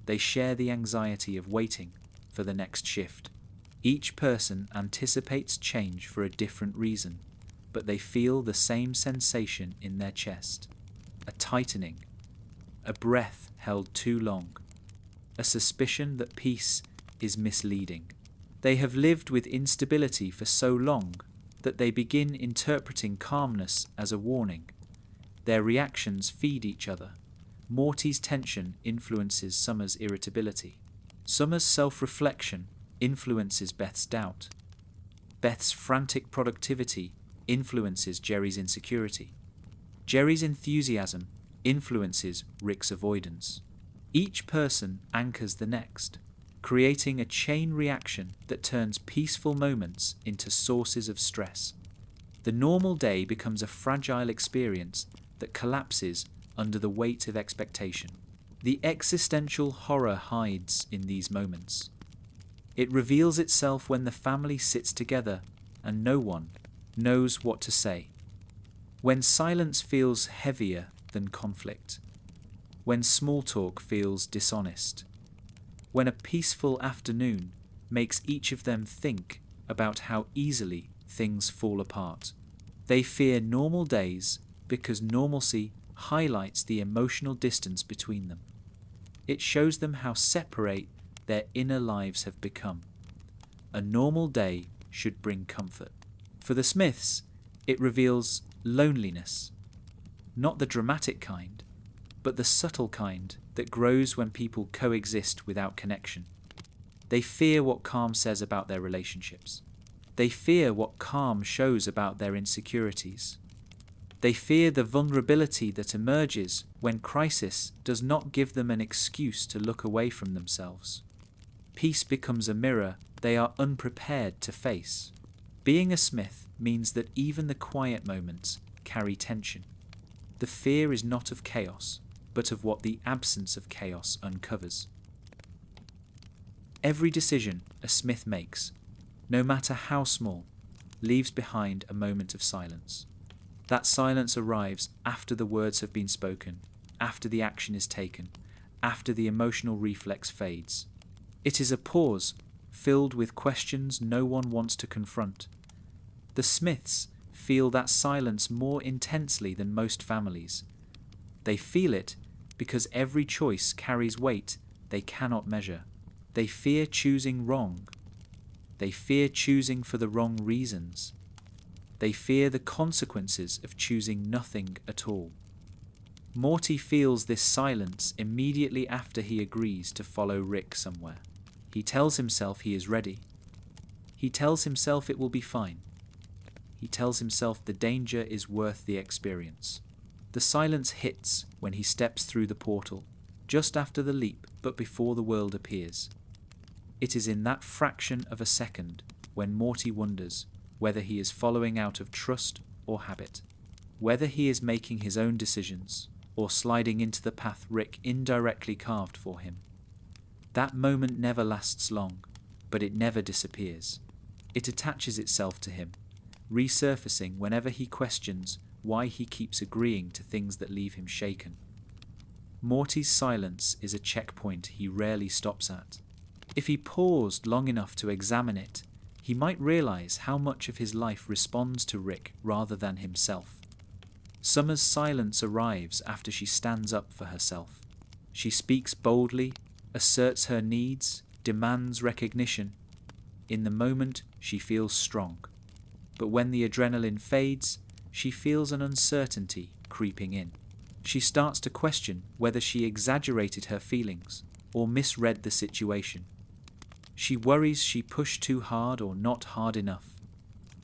They share the anxiety of waiting for the next shift. Each person anticipates change for a different reason, but they feel the same sensation in their chest. A tightening, a breath held too long, a suspicion that peace is misleading. They have lived with instability for so long that they begin interpreting calmness as a warning. Their reactions feed each other. Morty's tension influences Summer's irritability. Summer's self-reflection influences Beth's doubt. Beth's frantic productivity influences Jerry's insecurity. Jerry's enthusiasm influences Rick's avoidance. Each person anchors the next, creating a chain reaction that turns peaceful moments into sources of stress. The normal day becomes a fragile experience that collapses under the weight of expectation. The existential horror hides in these moments. It reveals itself when the family sits together and no one knows what to say. When silence feels heavier than conflict. When small talk feels dishonest. When a peaceful afternoon makes each of them think about how easily things fall apart. They fear normal days because normalcy highlights the emotional distance between them. It shows them how separate their inner lives have become. A normal day should bring comfort. For the Smiths, it reveals loneliness. Not the dramatic kind, but the subtle kind that grows when people coexist without connection. They fear what calm says about their relationships. They fear what calm shows about their insecurities. They fear the vulnerability that emerges when crisis does not give them an excuse to look away from themselves. Peace becomes a mirror they are unprepared to face. Being a Smith means that even the quiet moments carry tension. The fear is not of chaos, but of what the absence of chaos uncovers. Every decision a Smith makes, no matter how small, leaves behind a moment of silence. That silence arrives after the words have been spoken, after the action is taken, after the emotional reflex fades. It is a pause filled with questions no one wants to confront. The Smiths feel that silence more intensely than most families. They feel it because every choice carries weight they cannot measure. They fear choosing wrong. They fear choosing for the wrong reasons. They fear the consequences of choosing nothing at all. Morty feels this silence immediately after he agrees to follow Rick somewhere. He tells himself he is ready. He tells himself it will be fine. He tells himself the danger is worth the experience. The silence hits when he steps through the portal, just after the leap but before the world appears. It is in that fraction of a second when Morty wonders whether he is following out of trust or habit, whether he is making his own decisions or sliding into the path Rick indirectly carved for him. That moment never lasts long, but it never disappears. It attaches itself to him, resurfacing whenever he questions why he keeps agreeing to things that leave him shaken. Morty's silence is a checkpoint he rarely stops at. If he paused long enough to examine it, He might realize how much of his life responds to Rick rather than himself. Summer's silence arrives after she stands up for herself. She speaks boldly, asserts her needs, demands recognition. In the moment, she feels strong. But when the adrenaline fades, she feels an uncertainty creeping in. She starts to question whether she exaggerated her feelings or misread the situation. She worries she pushed too hard or not hard enough.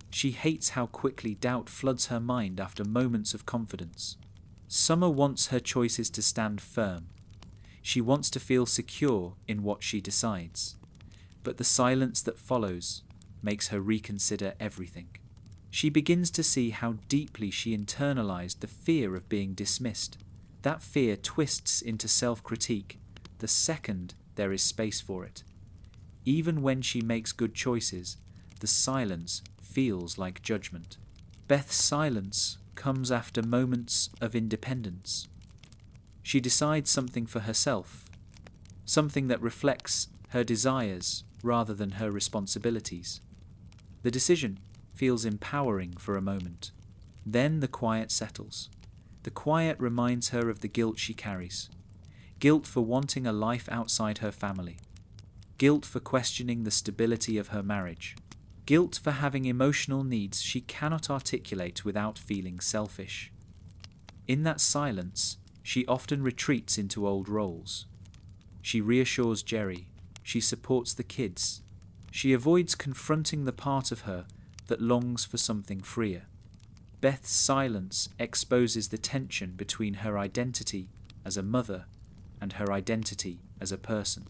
She hates how quickly doubt floods her mind after moments of confidence. Summer wants her choices to stand firm. She wants to feel secure in what she decides. But the silence that follows makes her reconsider everything. She begins to see how deeply she internalized the fear of being dismissed. That fear twists into self-critique the second there is space for it. Even when she makes good choices, the silence feels like judgment. Beth's silence comes after moments of independence. She decides something for herself, something that reflects her desires rather than her responsibilities. The decision feels empowering for a moment. Then the quiet settles. The quiet reminds her of the guilt she carries. Guilt for wanting a life outside her family. Guilt for questioning the stability of her marriage. Guilt for having emotional needs she cannot articulate without feeling selfish. In that silence, she often retreats into old roles. She reassures Jerry. She supports the kids. She avoids confronting the part of her that longs for something freer. Beth's silence exposes the tension between her identity as a mother and her identity as a person.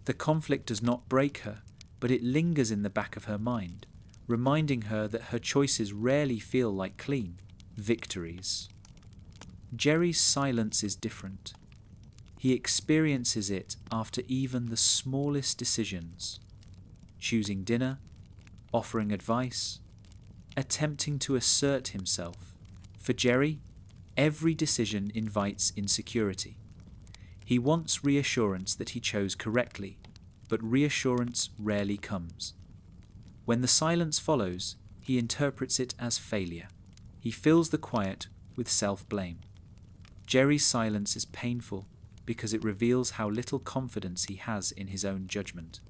The conflict does not break her, but it lingers in the back of her mind, reminding her that her choices rarely feel like clean victories. Jerry's silence is different. He experiences it after even the smallest decisions. Choosing dinner, offering advice, attempting to assert himself. For Jerry, every decision invites insecurity. He wants reassurance that he chose correctly, but reassurance rarely comes. When the silence follows, he interprets it as failure. He fills the quiet with self-blame. Jerry's silence is painful because it reveals how little confidence he has in his own judgment.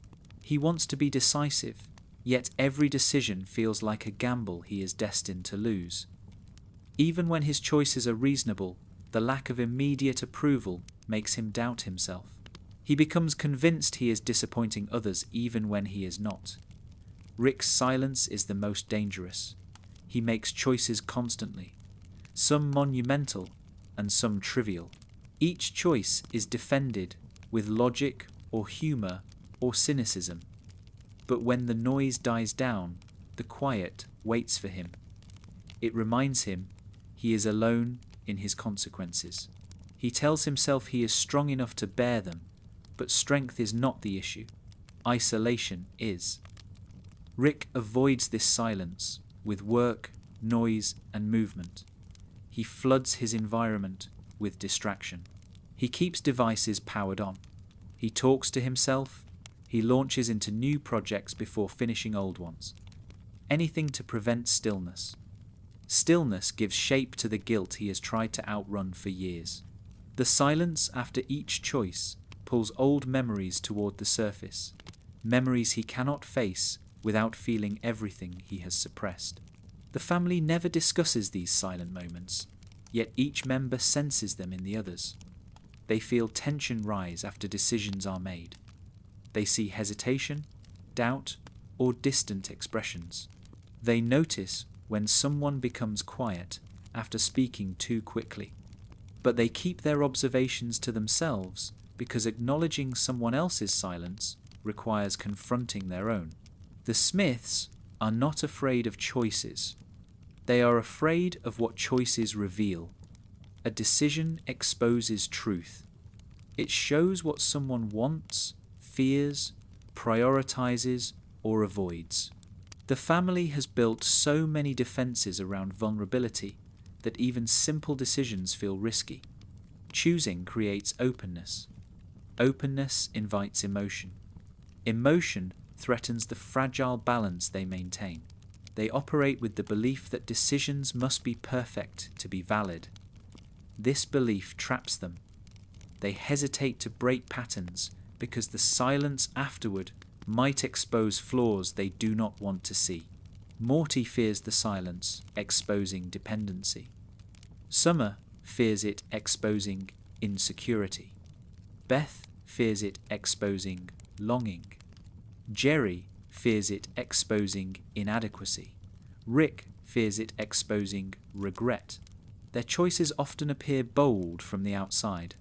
He wants to be decisive, yet every decision feels like a gamble he is destined to lose. Even when his choices are reasonable, the lack of immediate approval makes him doubt himself. He becomes convinced he is disappointing others even when he is not. Rick's silence is the most dangerous. He makes choices constantly, some monumental and some trivial. Each choice is defended with logic or humor or cynicism. But when the noise dies down, the quiet waits for him. It reminds him he is alone in his consequences. He tells himself he is strong enough to bear them, but strength is not the issue. Isolation is. Rick avoids this silence with work, noise, and movement. He floods his environment with distraction. He keeps devices powered on. He talks to himself. He launches into new projects before finishing old ones. Anything to prevent stillness. Stillness gives shape to the guilt he has tried to outrun for years. The silence after each choice pulls old memories toward the surface, memories he cannot face without feeling everything he has suppressed. The family never discusses these silent moments, yet each member senses them in the others. They feel tension rise after decisions are made. They see hesitation, doubt, or distant expressions. They notice when someone becomes quiet after speaking too quickly. But they keep their observations to themselves because acknowledging someone else's silence requires confronting their own. The Smiths are not afraid of choices. They are afraid of what choices reveal. A decision exposes truth. It shows what someone wants, fears, prioritizes, or avoids. The family has built so many defenses around vulnerability that even simple decisions feel risky. Choosing creates openness. Openness invites emotion. Emotion threatens the fragile balance they maintain. They operate with the belief that decisions must be perfect to be valid. This belief traps them. They hesitate to break patterns because the silence afterward might expose flaws they do not want to see. Morty fears the silence, exposing dependency. Summer fears it exposing insecurity. Beth fears it exposing longing. Jerry fears it exposing inadequacy. Rick fears it exposing regret. Their choices often appear bold from the outside.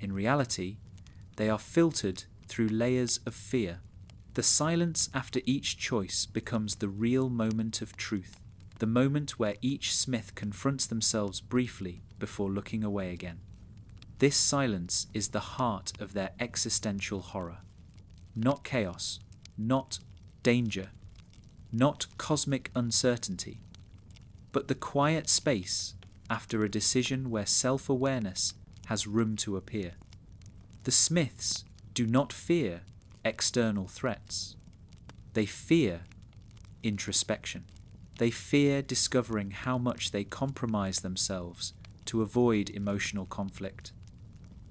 In reality, they are filtered through layers of fear. The silence after each choice becomes the real moment of truth, the moment where each Smith confronts themselves briefly before looking away again. This silence is the heart of their existential horror. Not chaos, not danger, not cosmic uncertainty, but the quiet space after a decision where self-awareness has room to appear. The Smiths do not fear external threats. They fear introspection. They fear discovering how much they compromise themselves to avoid emotional conflict.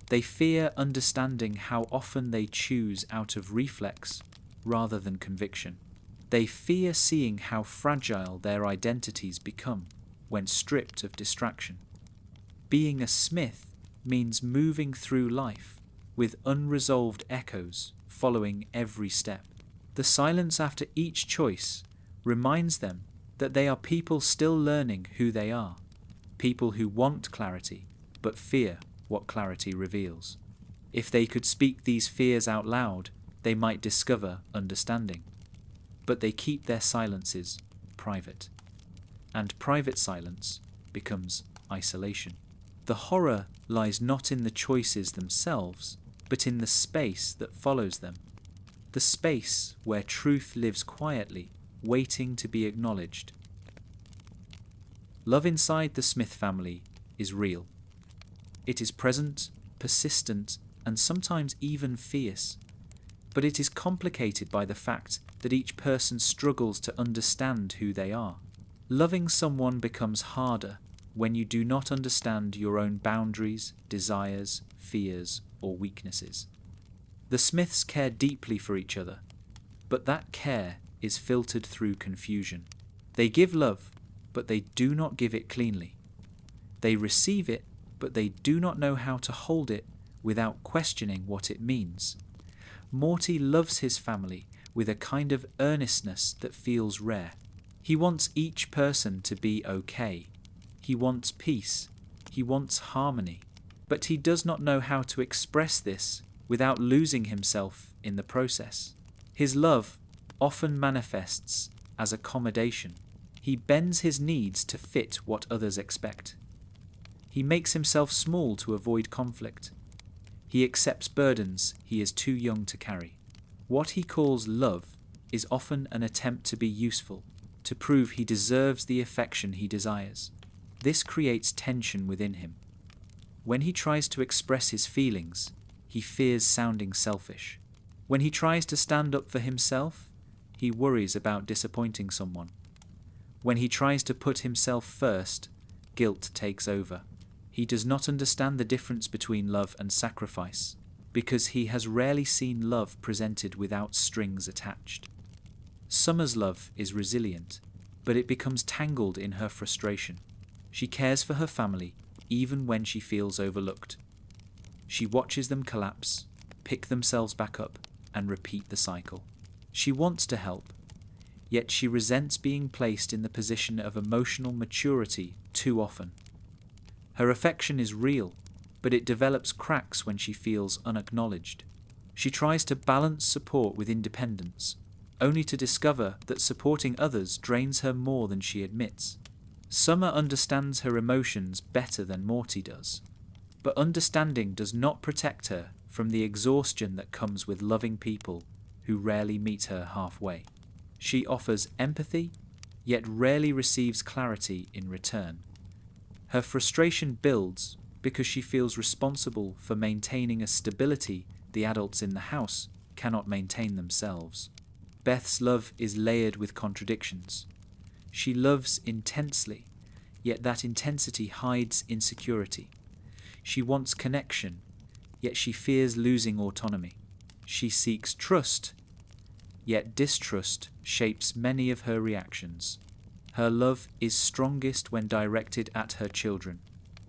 They fear understanding how often they choose out of reflex rather than conviction. They fear seeing how fragile their identities become when stripped of distraction. Being a Smith means moving through life with unresolved echoes following every step. The silence after each choice reminds them that they are people still learning who they are, people who want clarity but fear what clarity reveals. If they could speak these fears out loud, they might discover understanding. But they keep their silences private, and private silence becomes isolation. The horror lies not in the choices themselves, but in the space that follows them. The space where truth lives quietly, waiting to be acknowledged. Love inside the Smith family is real. It is present, persistent, and sometimes even fierce. But it is complicated by the fact that each person struggles to understand who they are. Loving someone becomes harder when you do not understand your own boundaries, desires, fears, or weaknesses. The Smiths care deeply for each other, but that care is filtered through confusion. They give love, but they do not give it cleanly. They receive it, but they do not know how to hold it without questioning what it means. Morty loves his family with a kind of earnestness that feels rare. He wants each person to be okay. He wants peace. He wants harmony. But he does not know how to express this without losing himself in the process. His love often manifests as accommodation. He bends his needs to fit what others expect. He makes himself small to avoid conflict. He accepts burdens he is too young to carry. What he calls love is often an attempt to be useful, to prove he deserves the affection he desires. This creates tension within him. When he tries to express his feelings, he fears sounding selfish. When he tries to stand up for himself, he worries about disappointing someone. When he tries to put himself first, guilt takes over. He does not understand the difference between love and sacrifice, because he has rarely seen love presented without strings attached. Summer's love is resilient, but it becomes tangled in her frustration. She cares for her family even when she feels overlooked. She watches them collapse, pick themselves back up, and repeat the cycle. She wants to help, yet she resents being placed in the position of emotional maturity too often. Her affection is real, but it develops cracks when she feels unacknowledged. She tries to balance support with independence, only to discover that supporting others drains her more than she admits. Summer understands her emotions better than Morty does, but understanding does not protect her from the exhaustion that comes with loving people who rarely meet her halfway. She offers empathy, yet rarely receives clarity in return. Her frustration builds because she feels responsible for maintaining a stability the adults in the house cannot maintain themselves. Beth's love is layered with contradictions. She loves intensely, yet that intensity hides insecurity. She wants connection, yet she fears losing autonomy. She seeks trust, yet distrust shapes many of her reactions. Her love is strongest when directed at her children,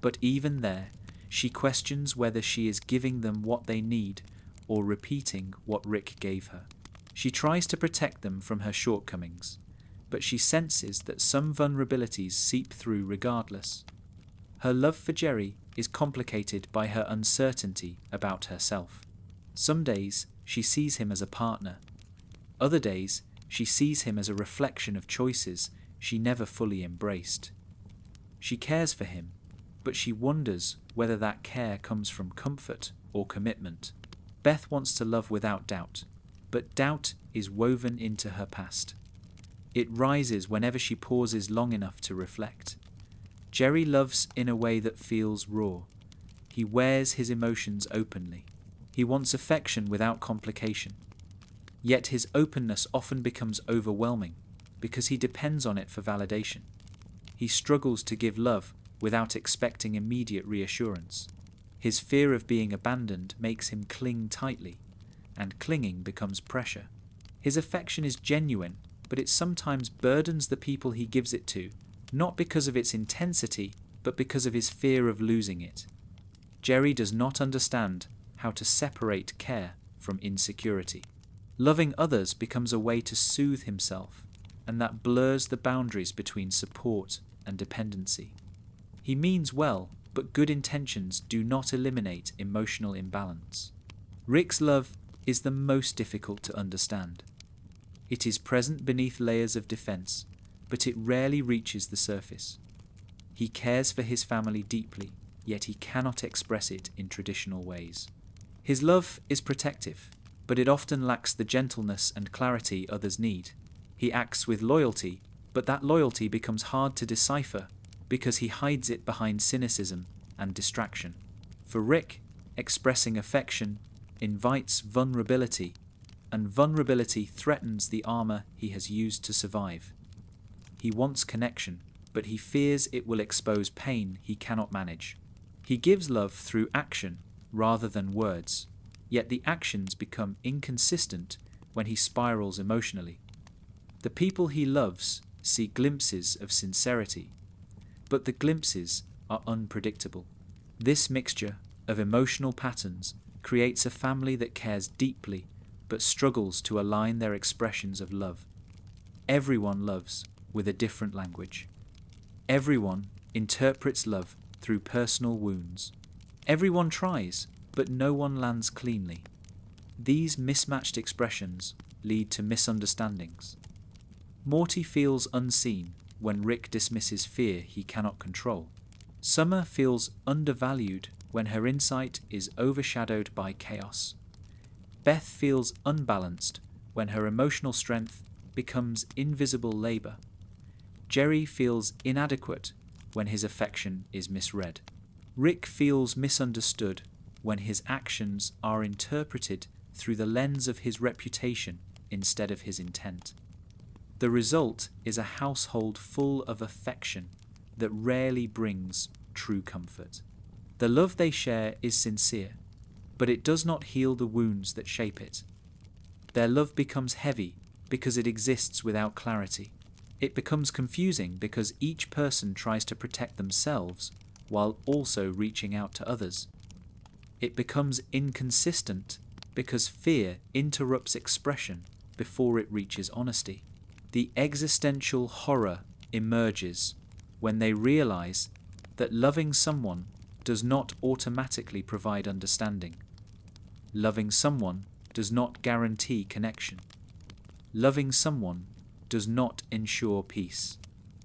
but even there, she questions whether she is giving them what they need or repeating what Rick gave her. She tries to protect them from her shortcomings, but she senses that some vulnerabilities seep through regardless. Her love for Jerry is complicated by her uncertainty about herself. Some days she sees him as a partner. Other days she sees him as a reflection of choices she never fully embraced. She cares for him, but she wonders whether that care comes from comfort or commitment. Beth wants to love without doubt, but doubt is woven into her past. It rises whenever she pauses long enough to reflect. Jerry loves in a way that feels raw. He wears his emotions openly. He wants affection without complication. Yet his openness often becomes overwhelming because he depends on it for validation. He struggles to give love without expecting immediate reassurance. His fear of being abandoned makes him cling tightly, and clinging becomes pressure. His affection is genuine, but it sometimes burdens the people he gives it to, not because of its intensity, but because of his fear of losing it. Jerry does not understand how to separate care from insecurity. Loving others becomes a way to soothe himself, and that blurs the boundaries between support and dependency. He means well, but good intentions do not eliminate emotional imbalance. Rick's love is the most difficult to understand. It is present beneath layers of defense, but it rarely reaches the surface. He cares for his family deeply, yet he cannot express it in traditional ways. His love is protective, but it often lacks the gentleness and clarity others need. He acts with loyalty, but that loyalty becomes hard to decipher because he hides it behind cynicism and distraction. For Rick, expressing affection invites vulnerability, and vulnerability threatens the armor he has used to survive. He wants connection, but he fears it will expose pain he cannot manage. He gives love through action rather than words, yet the actions become inconsistent when he spirals emotionally. The people he loves see glimpses of sincerity, but the glimpses are unpredictable. This mixture of emotional patterns creates a family that cares deeply but struggles to align their expressions of love. Everyone loves with a different language. Everyone interprets love through personal wounds. Everyone tries, but no one lands cleanly. These mismatched expressions lead to misunderstandings. Morty feels unseen when Rick dismisses fear he cannot control. Summer feels undervalued when her insight is overshadowed by chaos. Beth feels unbalanced when her emotional strength becomes invisible labor. Jerry feels inadequate when his affection is misread. Rick feels misunderstood when his actions are interpreted through the lens of his reputation instead of his intent. The result is a household full of affection that rarely brings true comfort. The love they share is sincere, but it does not heal the wounds that shape it. Their love becomes heavy because it exists without clarity. It becomes confusing because each person tries to protect themselves while also reaching out to others. It becomes inconsistent because fear interrupts expression before it reaches honesty. The existential horror emerges when they realize that loving someone does not automatically provide understanding. Loving someone does not guarantee connection. Loving someone does not ensure peace.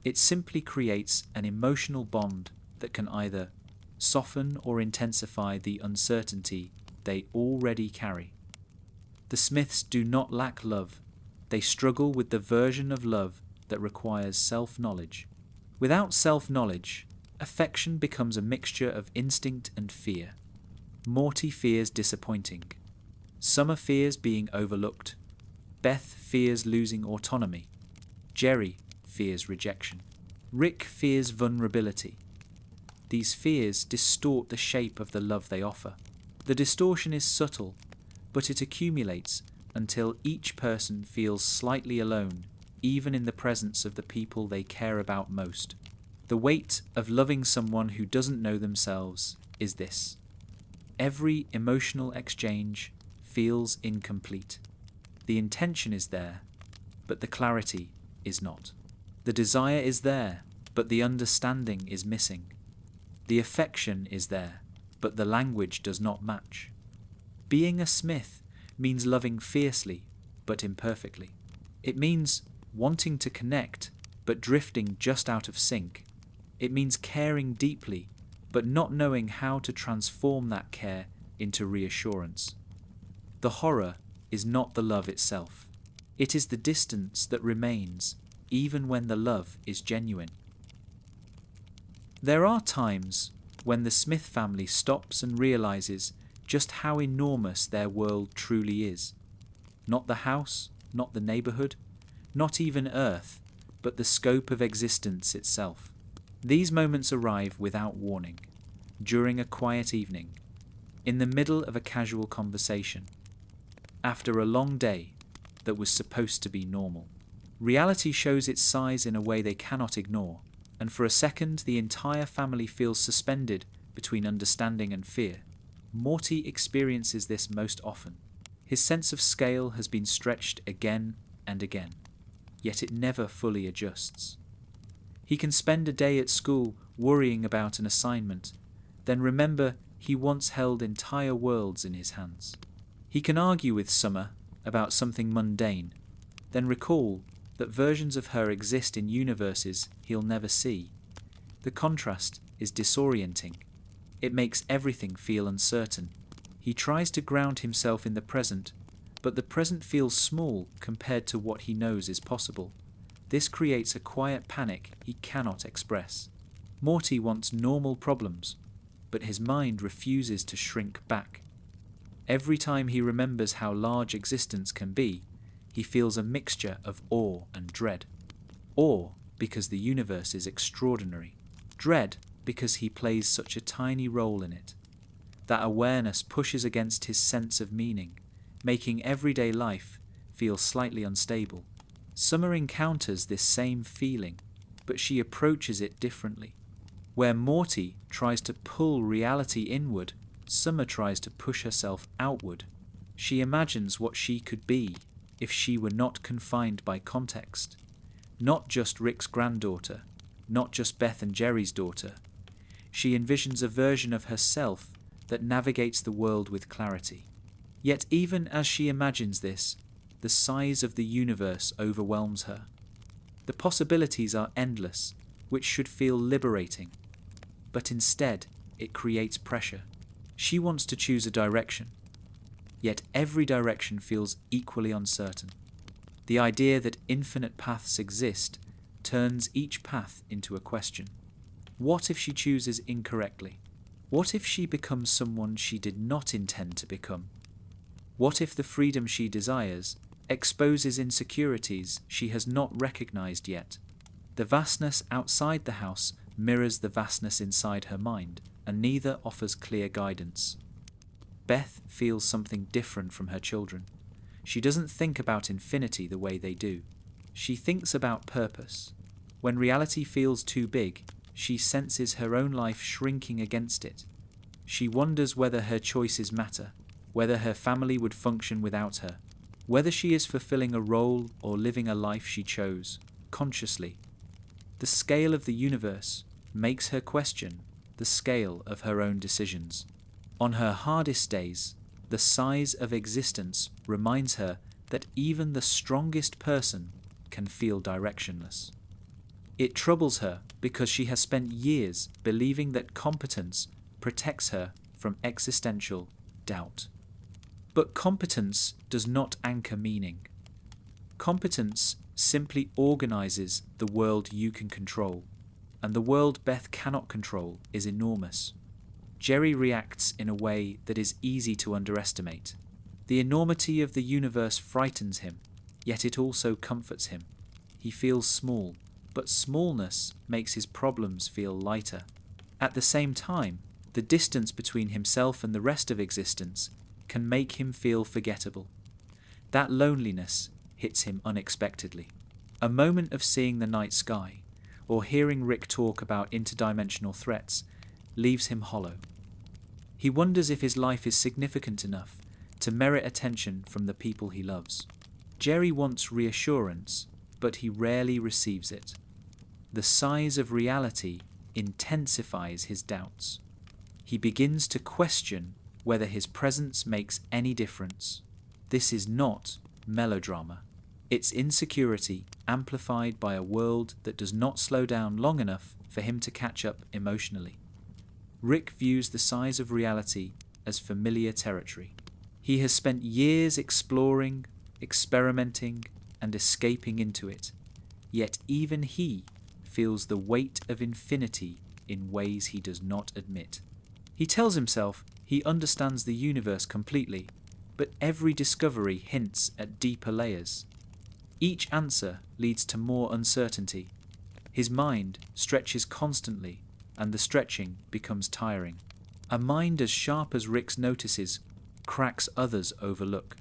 It simply creates an emotional bond that can either soften or intensify the uncertainty they already carry. The Smiths do not lack love. They struggle with the version of love that requires self-knowledge. Without self-knowledge, affection becomes a mixture of instinct and fear. Morty fears disappointing. Summer fears being overlooked. Beth fears losing autonomy. Jerry fears rejection. Rick fears vulnerability. These fears distort the shape of the love they offer. The distortion is subtle, but it accumulates until each person feels slightly alone, even in the presence of the people they care about most. The weight of loving someone who doesn't know themselves is this: every emotional exchange feels incomplete. The intention is there, but the clarity is not. The desire is there, but the understanding is missing. The affection is there, but the language does not match. Being a Smith means loving fiercely, but imperfectly. It means wanting to connect, but drifting just out of sync. It means caring deeply, but not knowing how to transform that care into reassurance. The horror is not the love itself. It is the distance that remains, even when the love is genuine. There are times when the Smith family stops and realizes just how enormous their world truly is. Not the house, not the neighborhood, not even Earth, but the scope of existence itself. These moments arrive without warning, during a quiet evening, in the middle of a casual conversation, after a long day that was supposed to be normal. Reality shows its size in a way they cannot ignore, and for a second the entire family feels suspended between understanding and fear. Morty experiences this most often. His sense of scale has been stretched again and again, yet it never fully adjusts. He can spend a day at school worrying about an assignment, then remember he once held entire worlds in his hands. He can argue with Summer about something mundane, then recall that versions of her exist in universes he'll never see. The contrast is disorienting. It makes everything feel uncertain. He tries to ground himself in the present, but the present feels small compared to what he knows is possible. This creates a quiet panic he cannot express. Morty wants normal problems, but his mind refuses to shrink back. Every time he remembers how large existence can be, he feels a mixture of awe and dread. Awe because the universe is extraordinary. Dread because he plays such a tiny role in it. That awareness pushes against his sense of meaning, making everyday life feel slightly unstable. Summer encounters this same feeling, but she approaches it differently. Where Morty tries to pull reality inward, Summer tries to push herself outward. She imagines what she could be if she were not confined by context. Not just Rick's granddaughter, not just Beth and Jerry's daughter. She envisions a version of herself that navigates the world with clarity. Yet even as she imagines this, the size of the universe overwhelms her. The possibilities are endless, which should feel liberating. But instead, it creates pressure. She wants to choose a direction, yet every direction feels equally uncertain. The idea that infinite paths exist turns each path into a question. What if she chooses incorrectly? What if she becomes someone she did not intend to become? What if the freedom she desires exposes insecurities she has not recognized yet? The vastness outside the house mirrors the vastness inside her mind, and neither offers clear guidance. Beth feels something different from her children. She doesn't think about infinity the way they do. She thinks about purpose. When reality feels too big, she senses her own life shrinking against it. She wonders whether her choices matter, whether her family would function without her, whether she is fulfilling a role or living a life she chose, consciously. The scale of the universe makes her question the scale of her own decisions. On her hardest days, the size of existence reminds her that even the strongest person can feel directionless. It troubles her because she has spent years believing that competence protects her from existential doubt. But competence does not anchor meaning. Competence simply organizes the world you can control, and the world Beth cannot control is enormous. Jerry reacts in a way that is easy to underestimate. The enormity of the universe frightens him. yet it also comforts him. He feels small, but smallness makes his problems feel lighter. At the same time, the distance between himself and the rest of existence can make him feel forgettable. That loneliness hits him unexpectedly. A moment of seeing the night sky, or hearing Rick talk about interdimensional threats, leaves him hollow. He wonders if his life is significant enough to merit attention from the people he loves. Jerry wants reassurance, but he rarely receives it. The size of reality intensifies his doubts. He begins to question whether his presence makes any difference. This is not melodrama. It's insecurity amplified by a world that does not slow down long enough for him to catch up emotionally. Rick views the size of reality as familiar territory. He has spent years exploring, experimenting, and escaping into it, yet even he feels the weight of infinity in ways he does not admit. He tells himself he understands the universe completely, but every discovery hints at deeper layers. Each answer leads to more uncertainty. His mind stretches constantly, and the stretching becomes tiring. A mind as sharp as Rick's notices cracks others overlook.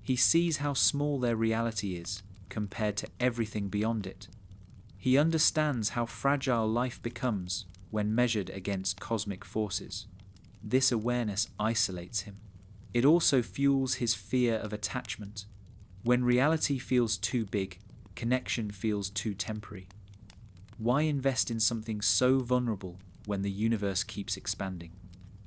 He sees how small their reality is compared to everything beyond it. He understands how fragile life becomes when measured against cosmic forces. This awareness isolates him. It also fuels his fear of attachment. When reality feels too big, connection feels too temporary. Why invest in something so vulnerable when the universe keeps expanding?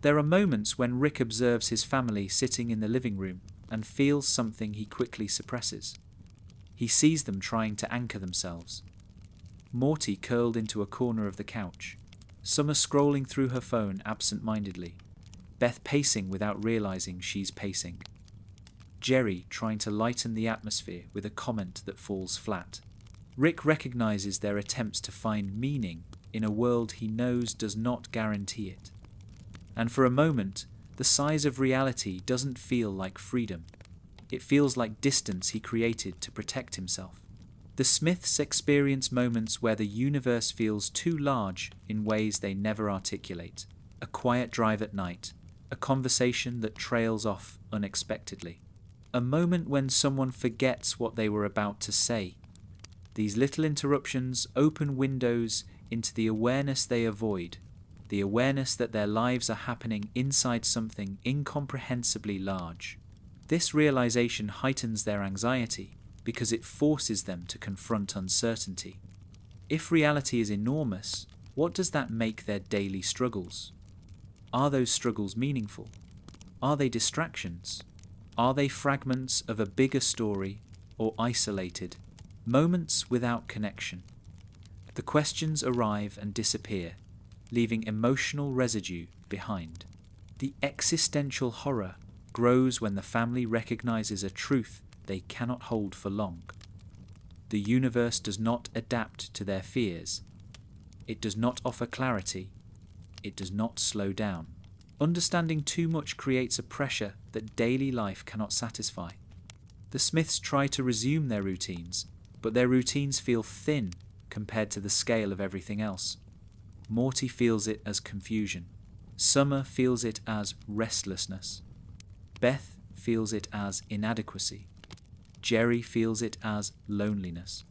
There are moments when Rick observes his family sitting in the living room and feels something he quickly suppresses. He sees them trying to anchor themselves. Morty curled into a corner of the couch. Summer scrolling through her phone absent-mindedly. Beth pacing without realizing she's pacing. Jerry trying to lighten the atmosphere with a comment that falls flat. Rick recognizes their attempts to find meaning in a world he knows does not guarantee it. And for a moment, the size of reality doesn't feel like freedom. It feels like distance he created to protect himself. The Smiths experience moments where the universe feels too large in ways they never articulate. A quiet drive at night, a conversation that trails off unexpectedly. A moment when someone forgets what they were about to say. These little interruptions open windows into the awareness they avoid, the awareness that their lives are happening inside something incomprehensibly large. This realization heightens their anxiety because it forces them to confront uncertainty. If reality is enormous, what does that make their daily struggles? Are those struggles meaningful? Are they distractions? Are they fragments of a bigger story or isolated, moments without connection? The questions arrive and disappear, leaving emotional residue behind. The existential horror grows when the family recognizes a truth they cannot hold for long. The universe does not adapt to their fears. It does not offer clarity. It does not slow down. Understanding too much creates a pressure that daily life cannot satisfy. The Smiths try to resume their routines, but their routines feel thin compared to the scale of everything else. Morty feels it as confusion. Summer feels it as restlessness. Beth feels it as inadequacy. Jerry feels it as loneliness.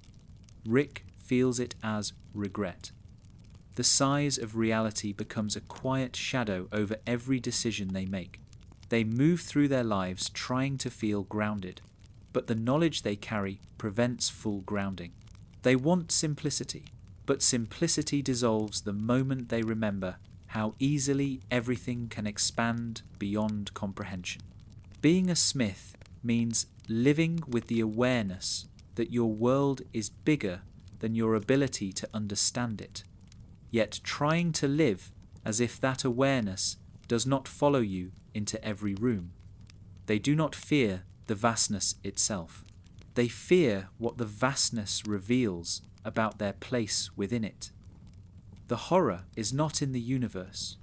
Rick feels it as regret. The size of reality becomes a quiet shadow over every decision they make. They move through their lives trying to feel grounded, but the knowledge they carry prevents full grounding. They want simplicity, but simplicity dissolves the moment they remember how easily everything can expand beyond comprehension. Being a Smith means living with the awareness that your world is bigger than your ability to understand it, yet trying to live as if that awareness does not follow you into every room. They do not fear the vastness itself. They fear what the vastness reveals about their place within it. The horror is not in the universe.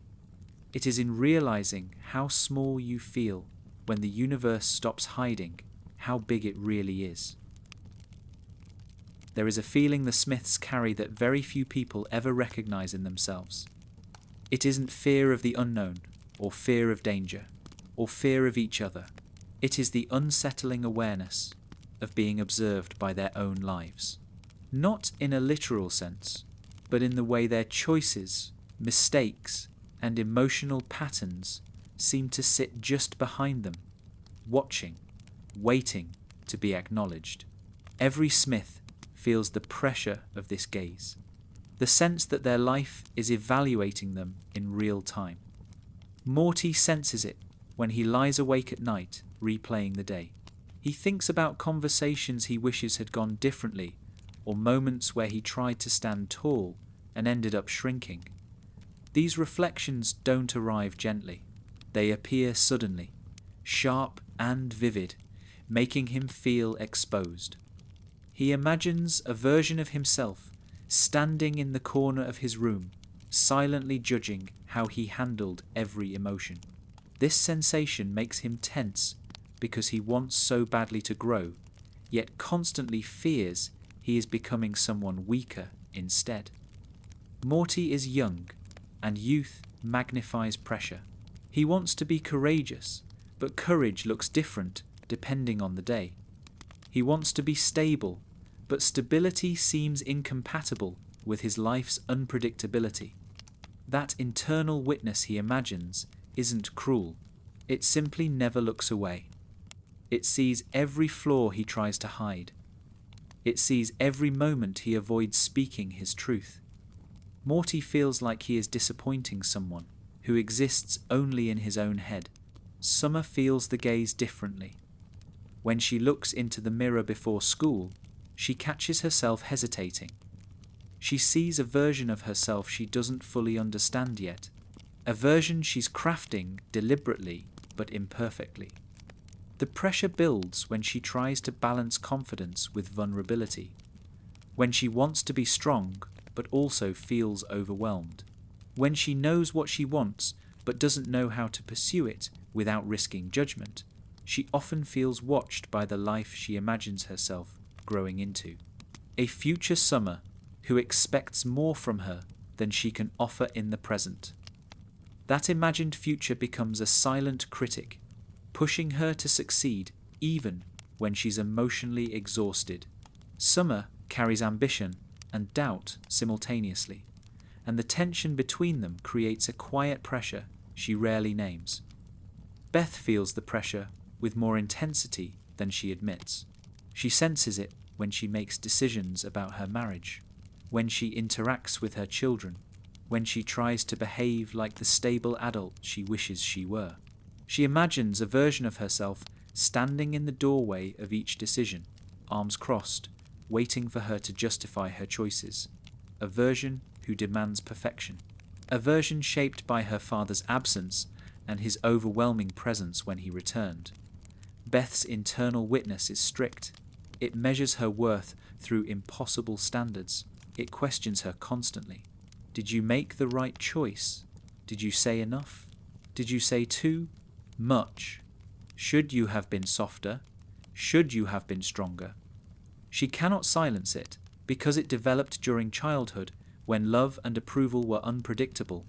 It is in realizing how small you feel when the universe stops hiding how big it really is. there is a feeling the Smiths carry that very few people ever recognize in themselves. It isn't fear of the unknown, or fear of danger, or fear of each other. It is the unsettling awareness of being observed by their own lives. Not in a literal sense, but in the way their choices, mistakes, and emotional patterns seem to sit just behind them, watching, waiting to be acknowledged. Every Smith feels the pressure of this gaze, the sense that their life is evaluating them in real time. Morty senses it when he lies awake at night, replaying the day. He thinks about conversations he wishes had gone differently, or moments where he tried to stand tall and ended up shrinking. These reflections don't arrive gently. They appear suddenly, sharp and vivid, making him feel exposed. He imagines a version of himself standing in the corner of his room, silently judging how he handled every emotion. This sensation makes him tense because he wants so badly to grow, yet constantly fears he is becoming someone weaker instead. Morty is young, and youth magnifies pressure. He wants to be courageous, but courage looks different depending on the day. He wants to be stable, but stability seems incompatible with his life's unpredictability. That internal witness he imagines isn't cruel. It simply never looks away. It sees every flaw he tries to hide. It sees every moment he avoids speaking his truth. Morty feels like he is disappointing someone who exists only in his own head. Summer feels the gaze differently. When she looks into the mirror before school, she catches herself hesitating. She sees a version of herself she doesn't fully understand yet, a version she's crafting deliberately but imperfectly. The pressure builds when she tries to balance confidence with vulnerability, when she wants to be strong but also feels overwhelmed, when she knows what she wants but doesn't know how to pursue it without risking judgment. She often feels watched by the life she imagines herself growing into. A future Summer who expects more from her than she can offer in the present. That imagined future becomes a silent critic, pushing her to succeed even when she's emotionally exhausted. Summer carries ambition and doubt simultaneously, and the tension between them creates a quiet pressure she rarely names. Beth feels the pressure with more intensity than she admits. She senses it when she makes decisions about her marriage, when she interacts with her children, when she tries to behave like the stable adult she wishes she were. She imagines a version of herself standing in the doorway of each decision, arms crossed, waiting for her to justify her choices. A version who demands perfection. A version shaped by her father's absence and his overwhelming presence when he returned. Beth's internal witness is strict. It measures her worth through impossible standards. It questions her constantly. Did you make the right choice? Did you say enough? Did you say too much? Should you have been softer? Should you have been stronger? She cannot silence it because it developed during childhood when love and approval were unpredictable.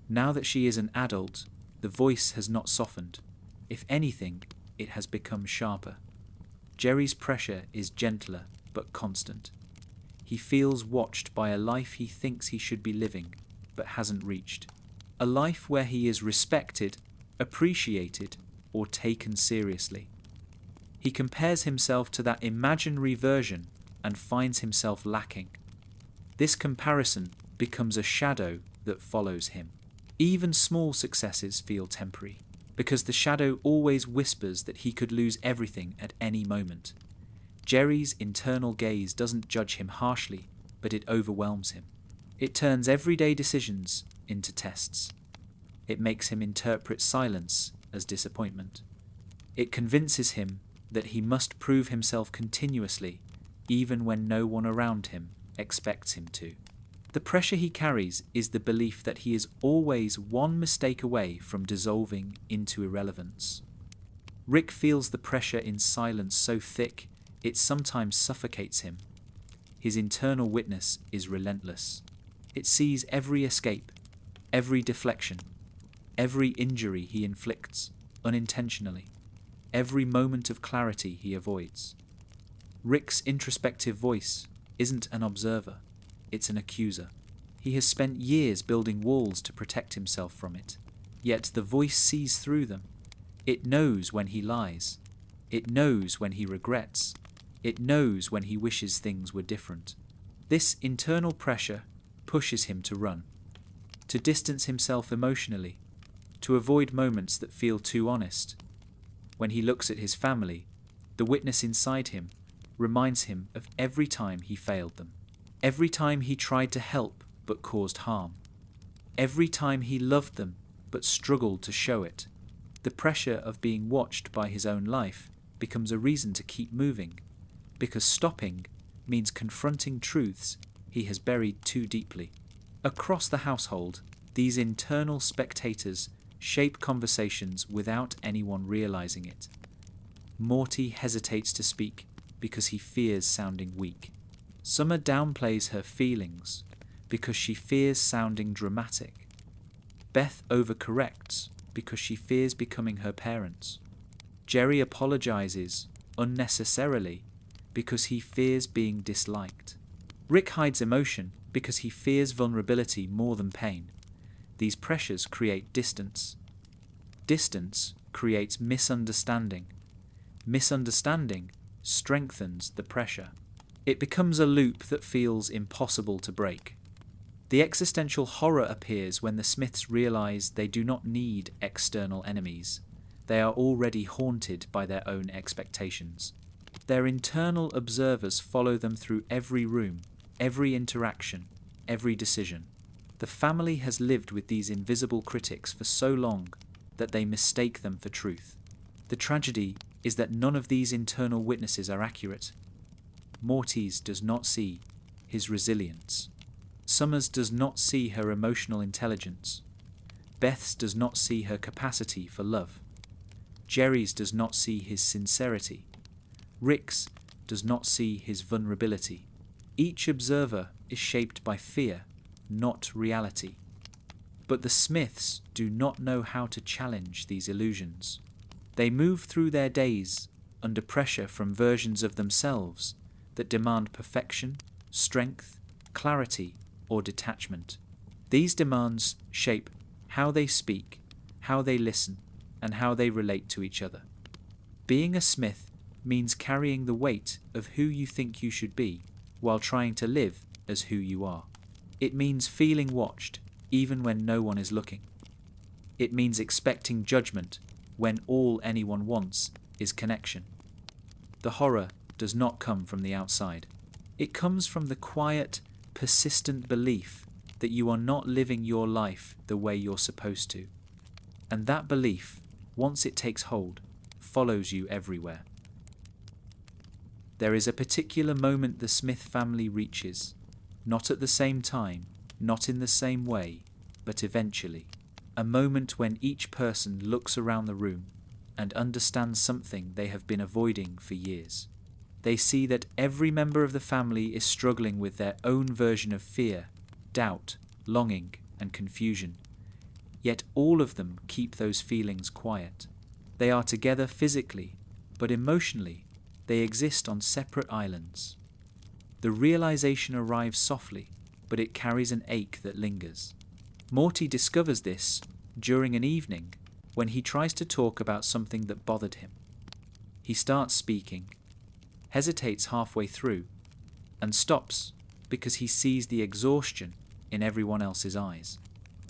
Now that she is an adult, the voice has not softened. If anything, it has become sharper. Jerry's pressure is gentler but constant. He feels watched by a life he thinks he should be living but hasn't reached. A life where he is respected, appreciated, or taken seriously. He compares himself to that imaginary version and finds himself lacking. This comparison becomes a shadow that follows him. Even small successes feel temporary, because the shadow always whispers that he could lose everything at any moment. Jerry's internal gaze doesn't judge him harshly, but it overwhelms him. It turns everyday decisions into tests. It makes him interpret silence as disappointment. It convinces him that he must prove himself continuously, even when no one around him expects him to. The pressure he carries is the belief that he is always one mistake away from dissolving into irrelevance. Rick feels the pressure in silence so thick it sometimes suffocates him. His internal witness is relentless. It sees every escape, every deflection, every injury he inflicts unintentionally, every moment of clarity he avoids. Rick's introspective voice isn't an observer, it's an accuser. He has spent years building walls to protect himself from it, yet the voice sees through them. It knows when he lies. It knows when he regrets. It knows when he wishes things were different. This internal pressure pushes him to run, to distance himself emotionally, to avoid moments that feel too honest. When he looks at his family, the witness inside him reminds him of every time he failed them, every time he tried to help but caused harm, every time he loved them but struggled to show it. The pressure of being watched by his own life becomes a reason to keep moving, because stopping means confronting truths he has buried too deeply. Across the household, these internal spectators shape conversations without anyone realizing it. Morty hesitates to speak because he fears sounding weak. Summer downplays her feelings because she fears sounding dramatic. Beth overcorrects because she fears becoming her parents. Jerry apologizes unnecessarily because he fears being disliked. Rick hides emotion because he fears vulnerability more than pain. These pressures create distance. Distance creates misunderstanding. Misunderstanding strengthens the pressure. It becomes a loop that feels impossible to break. The existential horror appears when the Smiths realize they do not need external enemies. They are already haunted by their own expectations. Their internal observers follow them through every room, every interaction, every decision. The family has lived with these invisible critics for so long that they mistake them for truth. The tragedy is that none of these internal witnesses are accurate. Morty's does not see his resilience. Summers does not see her emotional intelligence. Beth's does not see her capacity for love. Jerry's does not see his sincerity. Rick's does not see his vulnerability. Each observer is shaped by fear, not reality. But the Smiths do not know how to challenge these illusions. They move through their days under pressure from versions of themselves that demand perfection, strength, clarity, or detachment. These demands shape how they speak, how they listen, and how they relate to each other. Being a Smith means carrying the weight of who you think you should be while trying to live as who you are. It means feeling watched even when no one is looking. It means expecting judgment when all anyone wants is connection. The horror does not come from the outside. It comes from the quiet, persistent belief that you are not living your life the way you're supposed to. And that belief, once it takes hold, follows you everywhere. There is a particular moment the Smith family reaches, not at the same time, not in the same way, but eventually. A moment when each person looks around the room and understands something they have been avoiding for years. They see that every member of the family is struggling with their own version of fear, doubt, longing, and confusion. Yet all of them keep those feelings quiet. They are together physically, but emotionally, they exist on separate islands. The realization arrives softly, but it carries an ache that lingers. Morty discovers this during an evening when he tries to talk about something that bothered him. He starts speaking, hesitates halfway through, and stops because he sees the exhaustion in everyone else's eyes.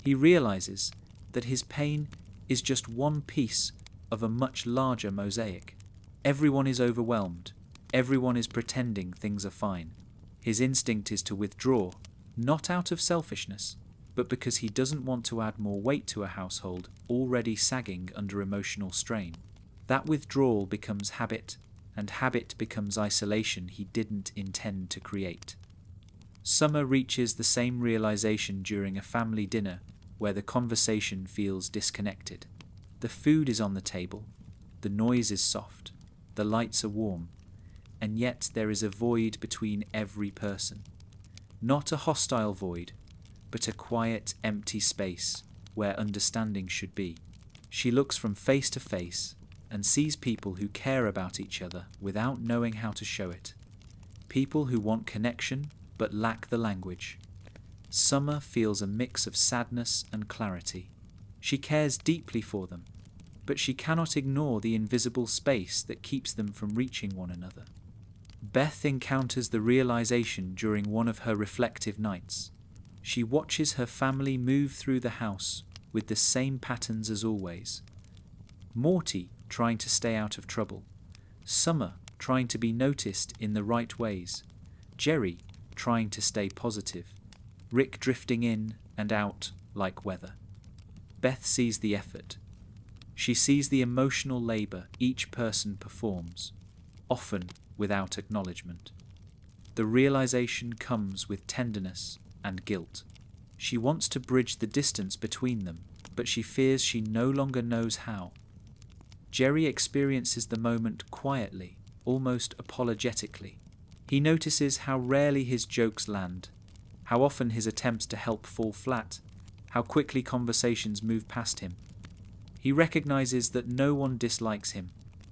He realizes that his pain is just one piece of a much larger mosaic. Everyone is overwhelmed. Everyone is pretending things are fine. His instinct is to withdraw, not out of selfishness, but because he doesn't want to add more weight to a household already sagging under emotional strain. That withdrawal becomes habit, and habit becomes isolation he didn't intend to create. Summer reaches the same realization during a family dinner where the conversation feels disconnected. The food is on the table, the noise is soft, the lights are warm, and yet there is a void between every person. Not a hostile void, but a quiet, empty space where understanding should be. She looks from face to face and sees people who care about each other without knowing how to show it. People who want connection but lack the language. Summer feels a mix of sadness and clarity. She cares deeply for them, but she cannot ignore the invisible space that keeps them from reaching one another. Beth encounters the realization during one of her reflective nights. She watches her family move through the house with the same patterns as always. Morty trying to stay out of trouble. Summer trying to be noticed in the right ways. Jerry trying to stay positive. Rick drifting in and out like weather. Beth sees the effort. She sees the emotional labor each person performs, often without acknowledgement. The realization comes with tenderness and guilt. She wants to bridge the distance between them, but she fears she no longer knows how. Jerry experiences the moment quietly, almost apologetically. He notices how rarely his jokes land, how often his attempts to help fall flat, how quickly conversations move past him. He recognizes that no one dislikes him,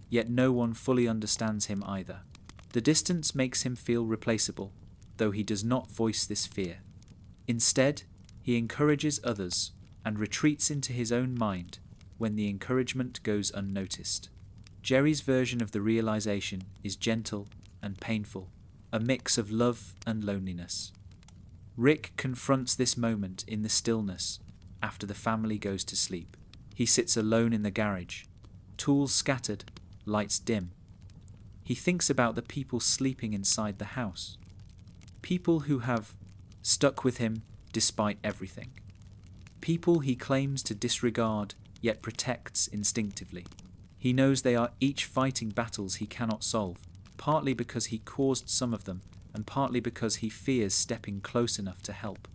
yet no one fully understands him either. The distance makes him feel replaceable, though he does not voice this fear. Instead, he encourages others and retreats into his own mind when the encouragement goes unnoticed. Jerry's version of the realization is gentle and painful, a mix of love and loneliness. Rick confronts this moment in the stillness after the family goes to sleep. He sits alone in the garage, tools scattered, lights dim. He thinks about the people sleeping inside the house, people who have stuck with him despite everything, people he claims to disregard yet protects instinctively. He knows they are each fighting battles he cannot solve, partly because he caused some of them, and partly because he fears stepping close enough to help.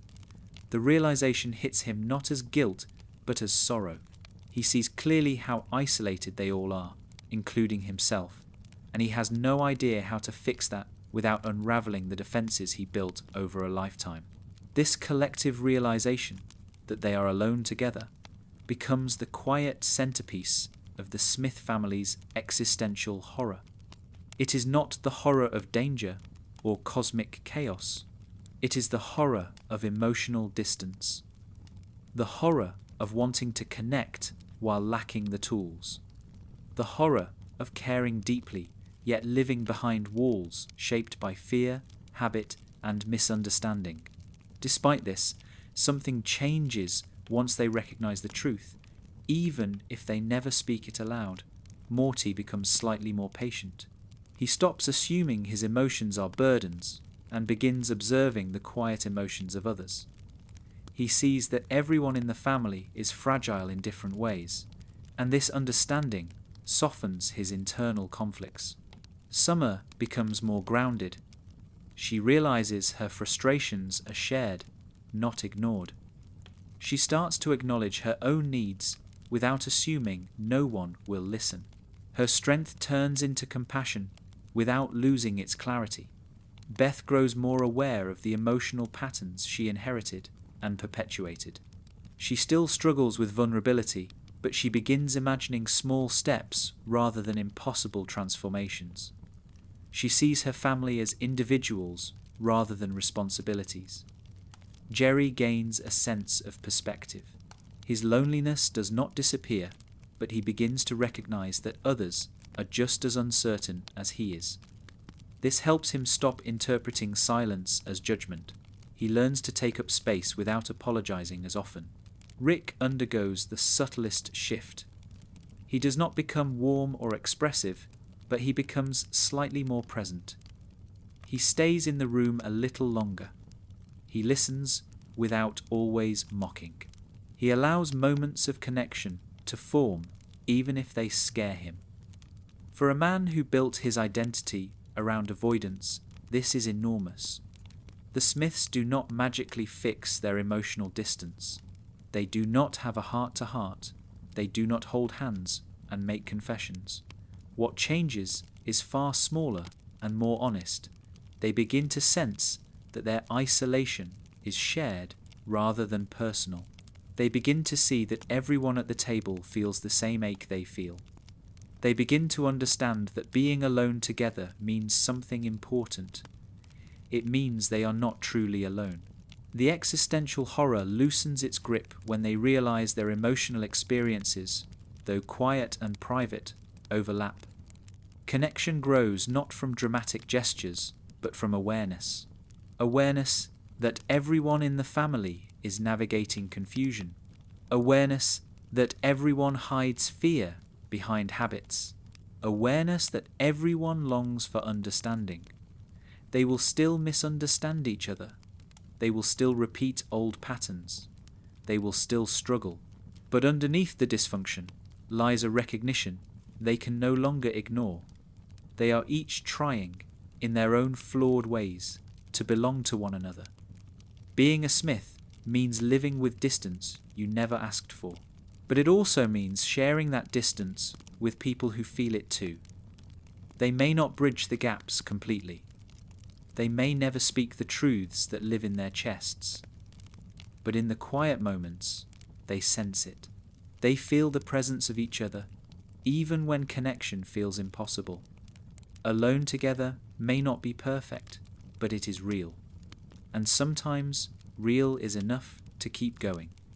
The realization hits him not as guilt, but as sorrow. He sees clearly how isolated they all are, including himself, and he has no idea how to fix that without unraveling the defenses he built over a lifetime. This collective realization that they are alone together becomes the quiet centerpiece of the Smith family's existential horror. It is not the horror of danger or cosmic chaos. It is the horror of emotional distance. The horror of wanting to connect while lacking the tools. The horror of caring deeply yet living behind walls shaped by fear, habit, and misunderstanding. Despite this, something changes once they recognize the truth. Even if they never speak it aloud, Morty becomes slightly more patient. He stops assuming his emotions are burdens and begins observing the quiet emotions of others. He sees that everyone in the family is fragile in different ways, and this understanding softens his internal conflicts. Summer becomes more grounded. She realizes her frustrations are shared, not ignored. She starts to acknowledge her own needs without assuming no one will listen. Her strength turns into compassion without losing its clarity. Beth grows more aware of the emotional patterns she inherited and perpetuated. She still struggles with vulnerability, but she begins imagining small steps rather than impossible transformations. She sees her family as individuals rather than responsibilities. Jerry gains a sense of perspective. His loneliness does not disappear, but he begins to recognize that others are just as uncertain as he is. This helps him stop interpreting silence as judgment. He learns to take up space without apologizing as often. Rick undergoes the subtlest shift. He does not become warm or expressive, but he becomes slightly more present. He stays in the room a little longer. He listens without always mocking. He allows moments of connection to form, even if they scare him. For a man who built his identity around avoidance, this is enormous. The Smiths do not magically fix their emotional distance. They do not have a heart-to-heart. They do not hold hands and make confessions. What changes is far smaller and more honest, they begin to sense that their isolation is shared rather than personal. They begin to see that everyone at the table feels the same ache they feel. They begin to understand that being alone together means something important. It means they are not truly alone. The existential horror loosens its grip when they realize their emotional experiences, though quiet and private, overlap. Connection grows not from dramatic gestures, but from awareness. Awareness that everyone in the family is navigating confusion. Awareness that everyone hides fear behind habits. Awareness that everyone longs for understanding. They will still misunderstand each other. They will still repeat old patterns. They will still struggle. But underneath the dysfunction lies a recognition they can no longer ignore. They are each trying, in their own flawed ways, to belong to one another. Being a Smith means living with distance you never asked for. But it also means sharing that distance with people who feel it too. They may not bridge the gaps completely. They may never speak the truths that live in their chests. But in the quiet moments, they sense it. They feel the presence of each other, even when connection feels impossible. Alone together may not be perfect, but it is real. And sometimes real is enough to keep going.